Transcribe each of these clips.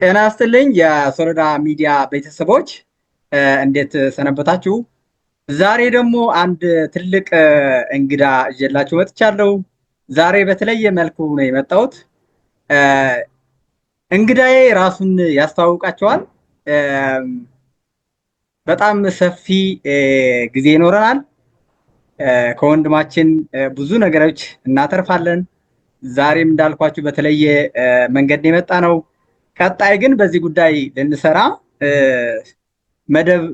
ጤና ይስጥልኝ የሶሎዳ ሚዲያ ቤተሰቦች እንዴት ሰነበታችሁ? ዛሬ ደግሞ አንድ ትልቅ እንግዳ ይዤላችሁ መጥቻለሁ። ዛሬ በተለየ መልኩ ነው የመጣሁት። እንግዳዬ ራሱን ያስተዋውቃቸዋል። በጣም ሰፊ ጊዜ ይኖረናል። ከወንድማችን ብዙ ነገሮች እናተርፋለን። ዛሬም እንዳልኳችሁ በተለየ መንገድ ነው የመጣ ነው። ቀጣይ ግን በዚህ ጉዳይ ልንሰራ መደብ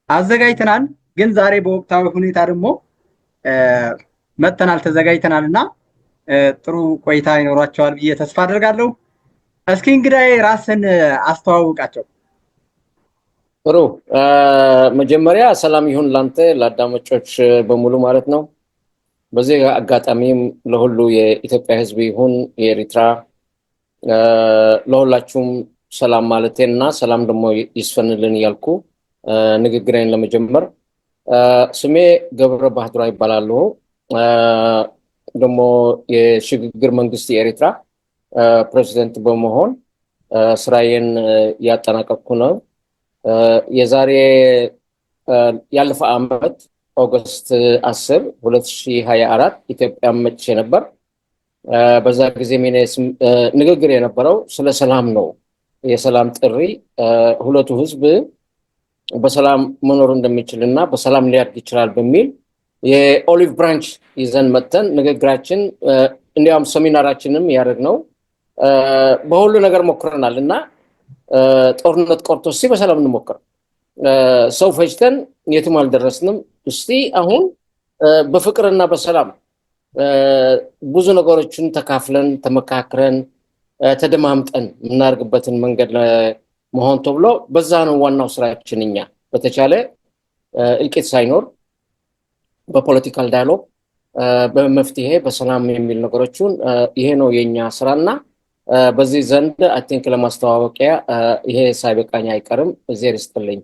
አዘጋጅተናል። ግን ዛሬ በወቅታዊ ሁኔታ ደግሞ መጥተናል ተዘጋጅተናል እና ጥሩ ቆይታ ይኖራቸዋል ብዬ ተስፋ አደርጋለሁ። እስኪ እንግዳዬ ራስን አስተዋውቃቸው። ጥሩ መጀመሪያ ሰላም ይሁን ላንተ ለአዳማጮች በሙሉ ማለት ነው። በዚህ አጋጣሚም ለሁሉ የኢትዮጵያ ሕዝብ ይሁን የኤርትራ ለሁላችሁም ሰላም ማለቴና ሰላም ደግሞ ይስፈንልን ያልኩ ንግግሬን ለመጀመር ስሜ ገብረ ባህድራ ይባላል። ደግሞ የሽግግር መንግስት የኤርትራ ፕሬዚደንት በመሆን ስራዬን ያጠናቀቅኩ ነው። የዛሬ ያለፈ ዓመት ኦገስት 10 2024 ኢትዮጵያ መጥቼ ነበር። በዛ ጊዜ ንግግር የነበረው ስለ ሰላም ነው። የሰላም ጥሪ ሁለቱ ህዝብ በሰላም መኖር እንደሚችልና በሰላም ሊያድግ ይችላል በሚል የኦሊቭ ብራንች ይዘን መተን ንግግራችን እንዲያውም ሰሚናራችንም ያደረግነው በሁሉ ነገር ሞክረናል እና ጦርነት ቆርጦ እስቲ በሰላም እንሞክር። ሰው ፈጅተን የትም አልደረስንም። እስቲ አሁን በፍቅርና በሰላም ብዙ ነገሮችን ተካፍለን ተመካክረን ተደማምጠን የምናደርግበትን መንገድ መሆን ተብሎ በዛ ነው ዋናው ስራችን። እኛ በተቻለ እልቂት ሳይኖር በፖለቲካል ዳያሎግ በመፍትሄ በሰላም የሚል ነገሮችን ይሄ ነው የኛ ስራና በዚህ ዘንድ አይ ቲንክ ለማስተዋወቂያ ይሄ ሳይበቃኝ አይቀርም። እዚህ ይስጥልኝ።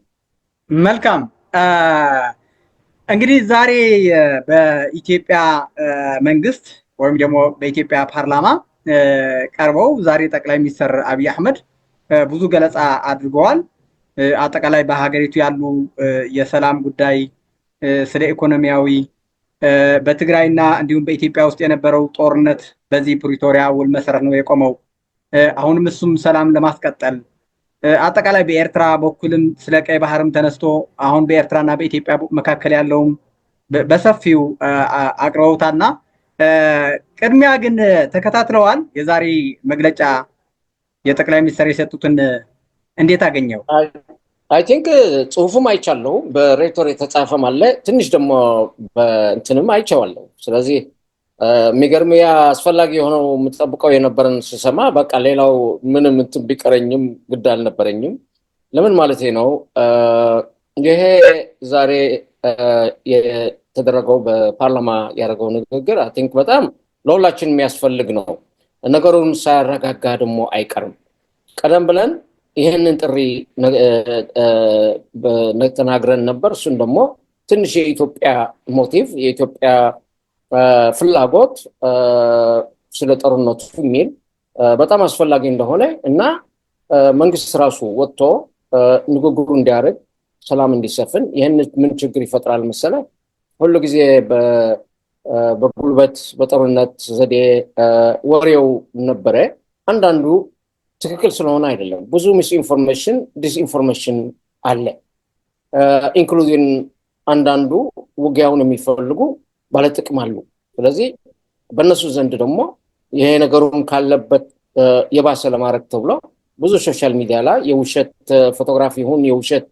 መልካም። እንግዲህ ዛሬ በኢትዮጵያ መንግስት ወይም ደግሞ በኢትዮጵያ ፓርላማ ቀርበው ዛሬ ጠቅላይ ሚኒስትር አብይ አህመድ ብዙ ገለጻ አድርገዋል። አጠቃላይ በሀገሪቱ ያሉ የሰላም ጉዳይ፣ ስለ ኢኮኖሚያዊ፣ በትግራይና እንዲሁም በኢትዮጵያ ውስጥ የነበረው ጦርነት በዚህ ፕሪቶሪያ ውል መሰረት ነው የቆመው። አሁንም እሱም ሰላም ለማስቀጠል አጠቃላይ በኤርትራ በኩልም ስለ ቀይ ባህርም ተነስቶ አሁን በኤርትራና በኢትዮጵያ መካከል ያለውም በሰፊው አቅርበውታልና ቅድሚያ ግን ተከታትለዋል። የዛሬ መግለጫ የጠቅላይ ሚኒስትር የሰጡትን እንዴት አገኘው? አይ ቲንክ ጽሁፉም አይቻለሁ፣ በሬቶር የተጻፈም አለ፣ ትንሽ ደግሞ በእንትንም አይቼዋለሁ። ስለዚህ የሚገርም ያ አስፈላጊ የሆነው የምጠብቀው የነበረን ስሰማ በቃ ሌላው ምንም እንትን ቢቀረኝም ግድ አልነበረኝም። ለምን ማለት ነው ይሄ ዛሬ የተደረገው በፓርላማ ያደረገው ንግግር አይ ቲንክ በጣም ለሁላችን የሚያስፈልግ ነው። ነገሩን ሳያረጋጋ ደግሞ አይቀርም። ቀደም ብለን ይህንን ጥሪ ተናግረን ነበር። እሱን ደግሞ ትንሽ የኢትዮጵያ ሞቲቭ የኢትዮጵያ ፍላጎት ስለ ጦርነቱ የሚል በጣም አስፈላጊ እንደሆነ እና መንግስት ራሱ ወጥቶ ንግግሩ እንዲያደርግ ሰላም እንዲሰፍን ይህን ምን ችግር ይፈጥራል መሰለ ሁሉ ጊዜ በጉልበት በጦርነት ዘዴ ወሬው ነበረ። አንዳንዱ ትክክል ስለሆነ አይደለም። ብዙ ሚስኢንፎርሜሽን ዲስኢንፎርሜሽን አለ። ኢንክሉዲንግ አንዳንዱ ውጊያውን የሚፈልጉ ባለጥቅም አሉ። ስለዚህ በእነሱ ዘንድ ደግሞ ይሄ ነገሩን ካለበት የባሰ ለማድረግ ተብሎ ብዙ ሶሻል ሚዲያ ላይ የውሸት ፎቶግራፊ ይሁን የውሸት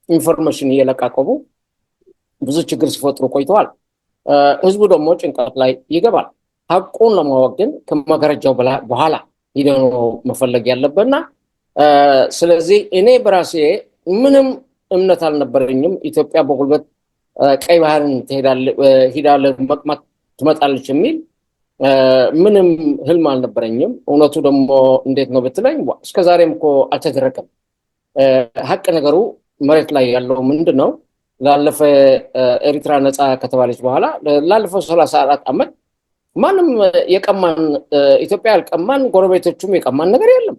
ኢንፎርሜሽን እየለቃቀሙ ብዙ ችግር ሲፈጥሩ ቆይተዋል። ህዝቡ ደግሞ ጭንቀት ላይ ይገባል። ሀቁን ለማወቅ ግን ከመጋረጃው በኋላ ሂደው መፈለግ ያለበትና ስለዚህ እኔ በራሴ ምንም እምነት አልነበረኝም። ኢትዮጵያ በጉልበት ቀይ ባህርን መቅማት ትመጣለች የሚል ምንም ህልም አልነበረኝም። እውነቱ ደግሞ እንዴት ነው ብትለኝ እስከዛሬም እኮ አልተደረገም። ሀቅ ነገሩ መሬት ላይ ያለው ምንድን ነው? ላለፈ ኤርትራ ነፃ ከተባለች በኋላ ላለፈው 34 ዓመት ማንም የቀማን ኢትዮጵያ ያልቀማን ጎረቤቶቹም የቀማን ነገር የለም።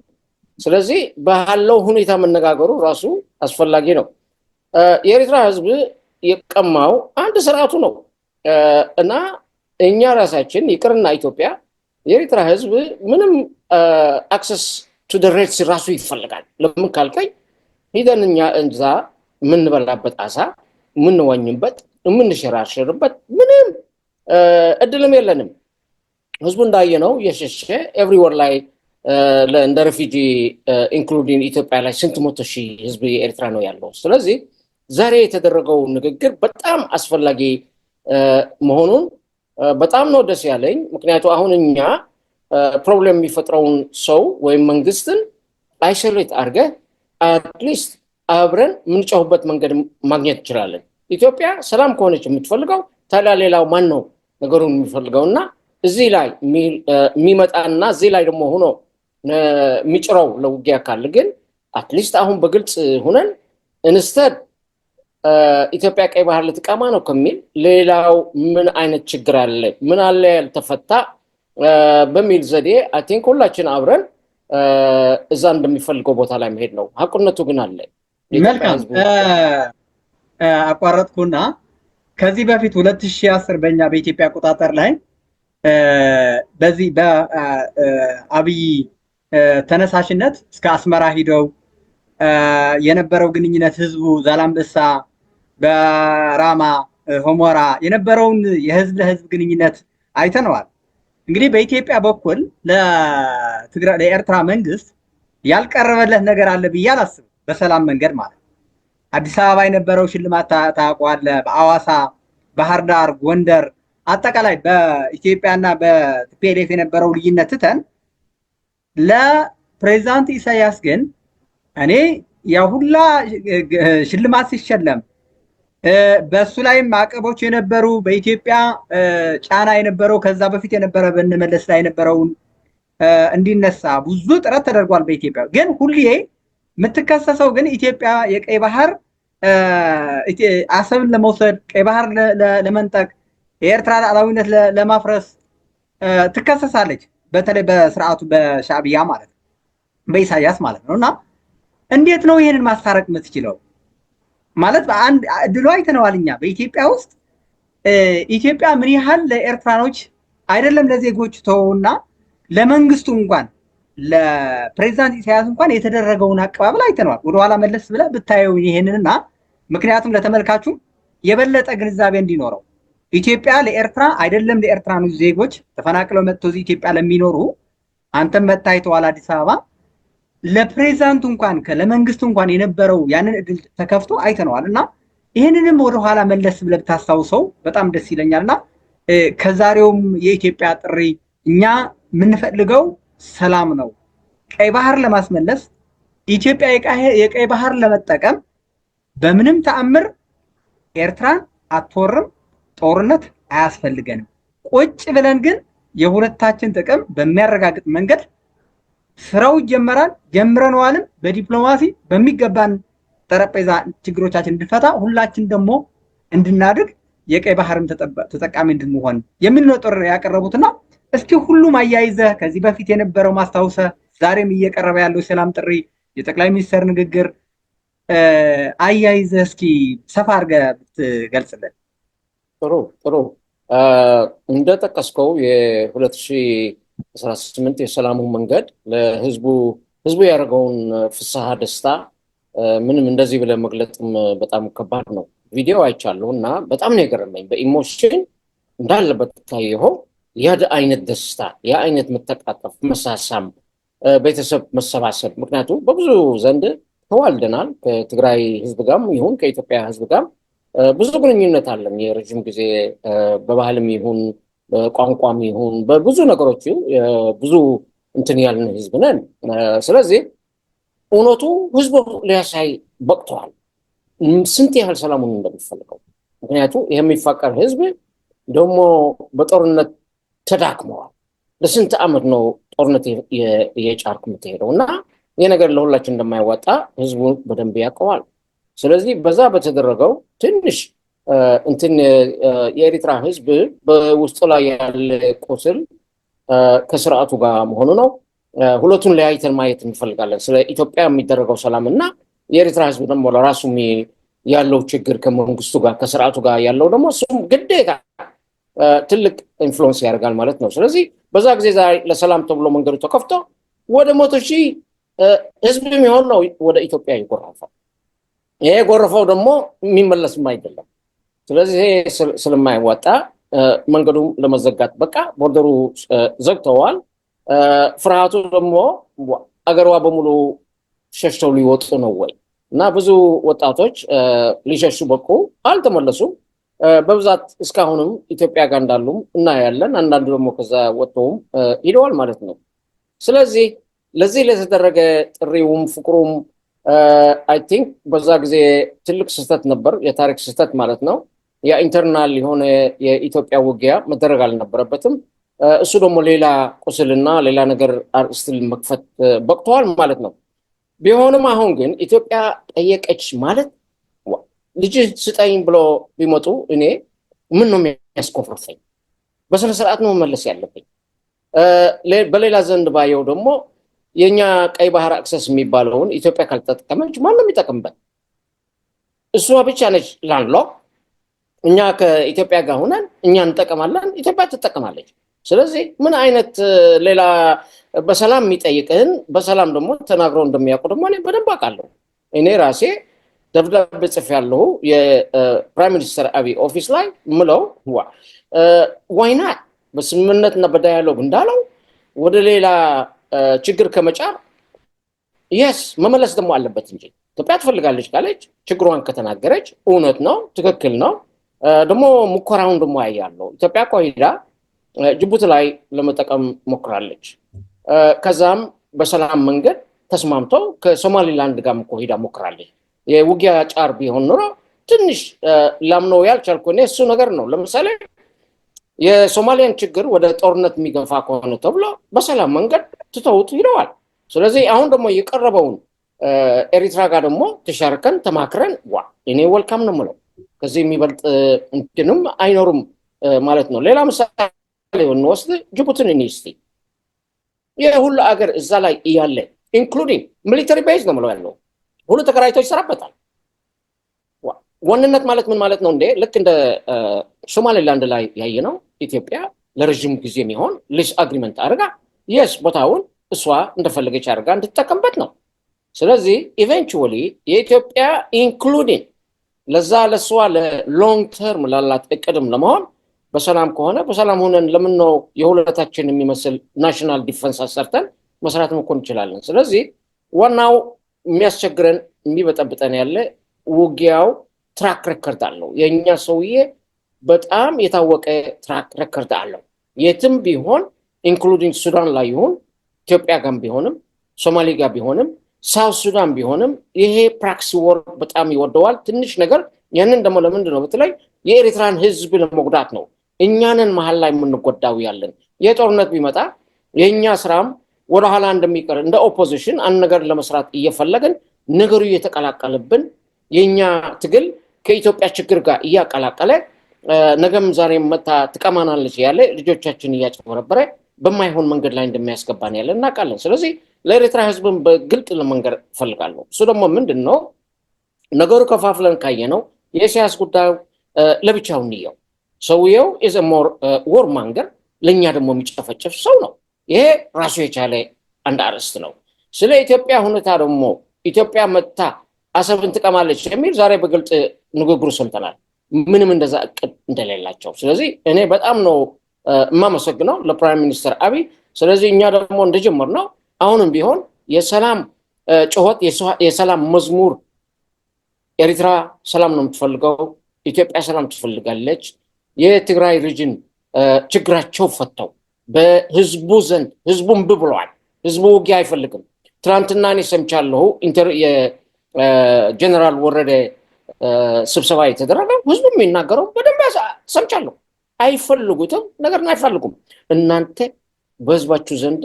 ስለዚህ ባለው ሁኔታ መነጋገሩ ራሱ አስፈላጊ ነው። የኤርትራ ህዝብ የቀማው አንድ ስርዓቱ ነው እና እኛ ራሳችን ይቅርና ኢትዮጵያ የኤርትራ ህዝብ ምንም አክሰስ ቱ ደ ሬድ ሲ ራሱ ይፈልጋል። ለምን ካልከኝ ሂደን እኛ እንዛ የምንበላበት አሳ የምንዋኝበት የምንሸራሸርበት ምንም እድልም የለንም። ህዝቡ እንዳየነው የሸሸ ኤቭሪወር ላይ እንደ ሬፊጂ ኢንክሉዲንግ ኢትዮጵያ ላይ ስንት መቶ ሺህ ህዝብ የኤርትራ ነው ያለው። ስለዚህ ዛሬ የተደረገው ንግግር በጣም አስፈላጊ መሆኑን በጣም ነው ደስ ያለኝ። ምክንያቱም አሁን እኛ ፕሮብሌም የሚፈጥረውን ሰው ወይም መንግስትን አይሶሌት አድርገህ አትሊስት አብረን የምንጫሁበት መንገድ ማግኘት እንችላለን። ኢትዮጵያ ሰላም ከሆነች የምትፈልገው ታዲያ ሌላው ማን ነው ነገሩን የሚፈልገው? እና እዚህ ላይ የሚመጣና እዚህ ላይ ደግሞ ሆኖ የሚጭረው ለውጊያ ካለ ግን አትሊስት አሁን በግልጽ ሁነን እንስተድ ኢትዮጵያ ቀይ ባህር ልትቀማ ነው ከሚል ሌላው ምን አይነት ችግር አለ፣ ምን አለ ያልተፈታ በሚል ዘዴ አይ ቲንክ ሁላችን አብረን እዛ እንደሚፈልገው ቦታ ላይ መሄድ ነው። ሀቁነቱ ግን አለ። መልካም አቋረጥኩና ከዚህ በፊት 2010 በእኛ በኢትዮጵያ አቆጣጠር ላይ በዚህ በአብይ ተነሳሽነት እስከ አስመራ ሂደው የነበረው ግንኙነት ህዝቡ ዛላምበሳ በራማ ሆሞራ የነበረውን የህዝብ ለህዝብ ግንኙነት አይተነዋል። እንግዲህ በኢትዮጵያ በኩል ለኤርትራ መንግስት ያልቀረበለት ነገር አለ ብዬ አላስብም። በሰላም መንገድ ማለት አዲስ አበባ የነበረው ሽልማት ታውቀዋለህ። በአዋሳ፣ ባህር ዳር፣ ጎንደር አጠቃላይ በኢትዮጵያና በቲፒኤልኤፍ የነበረው ልዩነት ትተን ለፕሬዚዳንት ኢሳያስ ግን እኔ ያሁላ ሽልማት ሲሸለም በሱ ላይ ማዕቀቦች የነበሩ በኢትዮጵያ ጫና የነበረው ከዛ በፊት የነበረ በነመለስ ላይ የነበረውን እንዲነሳ ብዙ ጥረት ተደርጓል። በኢትዮጵያ ግን ሁሌ የምትከሰሰው ግን ኢትዮጵያ የቀይ ባህር አሰብን ለመውሰድ ቀይ ባህር ለመንጠቅ የኤርትራ ሉዓላዊነት ለማፍረስ ትከሰሳለች። በተለይ በስርዓቱ በሻዕቢያ ማለት ነው፣ በኢሳያስ ማለት ነው። እና እንዴት ነው ይሄንን ማስታረቅ የምትችለው? ማለት በአንድ እድሉ አይተነዋል። እኛ በኢትዮጵያ ውስጥ ኢትዮጵያ ምን ያህል ለኤርትራኖች አይደለም ለዜጎች ተውና ለመንግስቱ እንኳን ለፕሬዚዳንት ኢሳያስ እንኳን የተደረገውን አቀባበል አይተነዋል። ወደኋላ መለስ ብለህ ብታየው ይሄንንና ምክንያቱም ለተመልካቹ የበለጠ ግንዛቤ እንዲኖረው ኢትዮጵያ ለኤርትራ አይደለም ለኤርትራኖች ዜጎች ተፈናቅለው መጥተው እዚህ ኢትዮጵያ ለሚኖሩ አንተም መታይተዋል አዲስ አበባ ለፕሬዚዳንቱ እንኳን ለመንግስቱ እንኳን የነበረው ያንን እድል ተከፍቶ አይተነዋል። እና ይህንንም ወደኋላ መለስ ብለህ ብታስታውሰው በጣም ደስ ይለኛልና ከዛሬውም የኢትዮጵያ ጥሪ እኛ የምንፈልገው ሰላም ነው። ቀይ ባህር ለማስመለስ ኢትዮጵያ የቀይ ባህር ለመጠቀም በምንም ተአምር ኤርትራን አትወርም፣ ጦርነት አያስፈልገንም። ቁጭ ብለን ግን የሁለታችን ጥቅም በሚያረጋግጥ መንገድ ስራው ይጀመራል። ጀምረነዋልም በዲፕሎማሲ በሚገባን ጠረጴዛ ችግሮቻችን እንድንፈታ ሁላችን ደግሞ እንድናድግ የቀይ ባህርም ተጠቃሚ እንድንሆን የሚል ነው ጥሪ ያቀረቡትና እስኪ ሁሉም አያይዘህ ከዚህ በፊት የነበረው ማስታወሰህ ዛሬም እየቀረበ ያለው የሰላም ጥሪ የጠቅላይ ሚኒስትር ንግግር አያይዘህ እስኪ ሰፋ አድርገህ ብትገልጽልን። ጥሩ እንደጠቀስከው የ2018 የሰላሙ መንገድ ለህዝቡ ያደረገውን ፍስሐ ደስታ ምንም እንደዚህ ብለህ መግለጥም በጣም ከባድ ነው። ቪዲዮ አይቻለሁ እና በጣም ነው የገረመኝ። በኢሞሽን እንዳለበት ታየው ያ አይነት ደስታ፣ ያ አይነት መተቃቀፍ፣ መሳሳም፣ ቤተሰብ መሰባሰብ። ምክንያቱም በብዙ ዘንድ ተዋልደናል ከትግራይ ህዝብ ጋርም ይሁን ከኢትዮጵያ ህዝብ ጋር ብዙ ግንኙነት አለን። የረጅም ጊዜ በባህልም ይሁን በቋንቋም ይሁን በብዙ ነገሮች ብዙ እንትን ያልን ህዝብ ነን። ስለዚህ እውነቱ ህዝቡ ሊያሳይ በቅተዋል ስንት ያህል ሰላሙን እንደሚፈልገው። ምክንያቱም የሚፋቀር ህዝብ ደግሞ በጦርነት ተዳክመዋል። ለስንት ዓመት ነው ጦርነት የጫርክ የምትሄደው እና ይህ ነገር ለሁላችን እንደማይዋጣ ህዝቡ በደንብ ያውቀዋል። ስለዚህ በዛ በተደረገው ትንሽ እንትን የኤርትራ ህዝብ በውስጡ ላይ ያለ ቁስል ከስርዓቱ ጋር መሆኑ ነው። ሁለቱን ለያይተን ማየት እንፈልጋለን። ስለ ኢትዮጵያ የሚደረገው ሰላም እና የኤርትራ ህዝብ ደግሞ ለራሱ ያለው ችግር ከመንግስቱ ጋር ከስርዓቱ ጋር ያለው ደግሞ እሱም ግዴታ ትልቅ ኢንፍሉዌንስ ያደርጋል ማለት ነው። ስለዚህ በዛ ጊዜ ለሰላም ተብሎ መንገዱ ተከፍቶ ወደ 100,000 ህዝብ የሚሆን ነው ወደ ኢትዮጵያ ይጎርፋል። ይሄ ጎርፈው ደግሞ የሚመለስም አይደለም። ስለዚህ ይሄ ስለማይወጣ መንገዱ ለመዘጋት በቃ ቦርደሩ ዘግተዋል። ፍርሃቱ ደግሞ አገሯ በሙሉ ሸሽተው ሊወጡ ነው ወይ እና ብዙ ወጣቶች ሊሸሹ በቁ አልተመለሱም። በብዛት እስካሁንም ኢትዮጵያ ጋር እንዳሉም እናያለን። አንዳንዱ ደግሞ ከዛ ወጥተውም ሄደዋል ማለት ነው። ስለዚህ ለዚህ ለተደረገ ጥሪውም ፍቅሩም አይ ቲንክ በዛ ጊዜ ትልቅ ስህተት ነበር፣ የታሪክ ስህተት ማለት ነው። የኢንተርናል የሆነ የኢትዮጵያ ውጊያ መደረግ አልነበረበትም። እሱ ደግሞ ሌላ ቁስልና ሌላ ነገር አርዕስትን መክፈት በቅተዋል ማለት ነው። ቢሆንም አሁን ግን ኢትዮጵያ ጠየቀች ማለት ልጅ ስጠኝ ብሎ ቢመጡ እኔ ምን ነው የሚያስኮፍርፈኝ? በስነ ስርዓት ነው መመለስ ያለብኝ። በሌላ ዘንድ ባየው ደግሞ የኛ ቀይ ባህር አክሰስ የሚባለውን ኢትዮጵያ ካልተጠቀመች ማንም የሚጠቀምበት? እሷ ብቻ ነች ላንድሎክ። እኛ ከኢትዮጵያ ጋር ሆነን እኛ እንጠቀማለን፣ ኢትዮጵያ ትጠቀማለች። ስለዚህ ምን አይነት ሌላ በሰላም የሚጠይቅህን በሰላም ደግሞ ተናግረው እንደሚያውቁ ደግሞ እኔ በደንብ አውቃለሁ። እኔ ራሴ ደብዳቤ ጽፌያለሁ የፕራይም ሚኒስትር አብይ ኦፊስ ላይ ምለው ዋይና በስምምነትና በዳያሎግ እንዳለው ወደ ሌላ ችግር ከመጫር የስ መመለስ ደግሞ አለበት እንጂ ኢትዮጵያ ትፈልጋለች ካለች ችግሯን ከተናገረች እውነት ነው፣ ትክክል ነው። ደግሞ ሙከራውን ደግሞ ያያለው ኢትዮጵያ ቆይዳ ጅቡቲ ላይ ለመጠቀም ሞክራለች። ከዛም በሰላም መንገድ ተስማምተው ከሶማሊላንድ ጋር ሄዳ ሞክራለች። የውጊያ ጫር ቢሆን ኖሮ ትንሽ ላምነው ያልቻልኩ እኔ እሱ ነገር ነው። ለምሳሌ የሶማሊያን ችግር ወደ ጦርነት የሚገፋ ከሆነ ተብሎ በሰላም መንገድ ትተውት ሂደዋል። ስለዚህ አሁን ደግሞ የቀረበውን ኤሪትራ ጋር ደግሞ ተሻርከን ተማክረን እኔ ወልካም ነው የምለው። ከዚህ የሚበልጥ እንትንም አይኖርም ማለት ነው። ሌላ ምሳሌ እንወስድ፣ ጅቡቲን እንስቲ። የሁሉ አገር እዛ ላይ እያለ ኢንክሉዲንግ ሚሊተሪ ቤዝ ነው የምለው ያለው ሁሉ ተከራይቶ ይሰራበታል። ዋንነት ማለት ምን ማለት ነው እንዴ? ልክ እንደ ሶማሌላንድ ላይ ያየነው ኢትዮጵያ ለረጅም ጊዜ የሚሆን ሊስ አግሪመንት አድርጋ የስ ቦታውን እሷ እንደፈለገች አድርጋ እንድትጠቀምበት ነው። ስለዚህ ኢቨንቹዋሊ የኢትዮጵያ ኢንክሉዲንግ ለዛ ለእሷ ለሎንግ ተርም ላላት እቅድም ለመሆን በሰላም ከሆነ በሰላም ሆነን ለምን ነው የሁለታችን የሚመስል ናሽናል ዲፌንስ አሰርተን መስራት መኮን እንችላለን። ስለዚህ ዋናው የሚያስቸግረን የሚበጠብጠን ያለ ውጊያው ትራክ ረከርድ አለው። የእኛ ሰውዬ በጣም የታወቀ ትራክ ረከርድ አለው። የትም ቢሆን ኢንክሉዲንግ ሱዳን ላይ ይሁን ኢትዮጵያ ጋር ቢሆንም ሶማሌ ጋር ቢሆንም ሳውት ሱዳን ቢሆንም ይሄ ፕራክሲ ወር በጣም ይወደዋል። ትንሽ ነገር ያንን ደግሞ ለምንድን ነው በተለይ የኤርትራን ህዝብ ለመጉዳት ነው። እኛንን መሀል ላይ የምንጎዳው ያለን የጦርነት ቢመጣ የእኛ ስራም ወደኋላ እንደሚቀር እንደ ኦፖዚሽን አንድ ነገር ለመስራት እየፈለግን ነገሩ እየተቀላቀለብን የኛ ትግል ከኢትዮጵያ ችግር ጋር እያቀላቀለ ነገም ዛሬም መታ ትቀማናለች ያለ ልጆቻችን እያጨበረበረ በማይሆን መንገድ ላይ እንደሚያስገባን ያለ እናውቃለን። ስለዚህ ለኤርትራ ህዝብን በግልጥ ለመንገር እፈልጋለሁ። እሱ ደግሞ ምንድን ነው ነገሩ ከፋፍለን ካየነው የኢሳያስ ጉዳዩ ለብቻው እንየው። ሰውየው ኢዝ ሞር ወር ማንገር፣ ለእኛ ደግሞ የሚጨፈጨፍ ሰው ነው። ይሄ ራሱ የቻለ አንድ አርዕስት ነው። ስለ ኢትዮጵያ ሁኔታ ደግሞ ኢትዮጵያ መታ አሰብን ትቀማለች የሚል ዛሬ በግልጽ ንግግሩ ሰምተናል። ምንም እንደዛ እቅድ እንደሌላቸው። ስለዚህ እኔ በጣም ነው የማመሰግነው ለፕራይም ሚኒስትር አብይ። ስለዚህ እኛ ደግሞ እንደጀመር ነው አሁንም ቢሆን የሰላም ጩኸት የሰላም መዝሙር ኤሪትራ ሰላም ነው የምትፈልገው፣ ኢትዮጵያ ሰላም ትፈልጋለች። የትግራይ ሪጅን ችግራቸው ፈተው በህዝቡ ዘንድ ህዝቡ እምቢ ብለዋል። ህዝቡ ውጊያ አይፈልግም። ትናንትና እኔ ሰምቻለሁ ጀነራል ወረደ ስብሰባ የተደረገው ህዝቡ የሚናገረው በደንብ ሰምቻለሁ። አይፈልጉትም፣ ነገርን አይፈልጉም። እናንተ በህዝባችሁ ዘንድ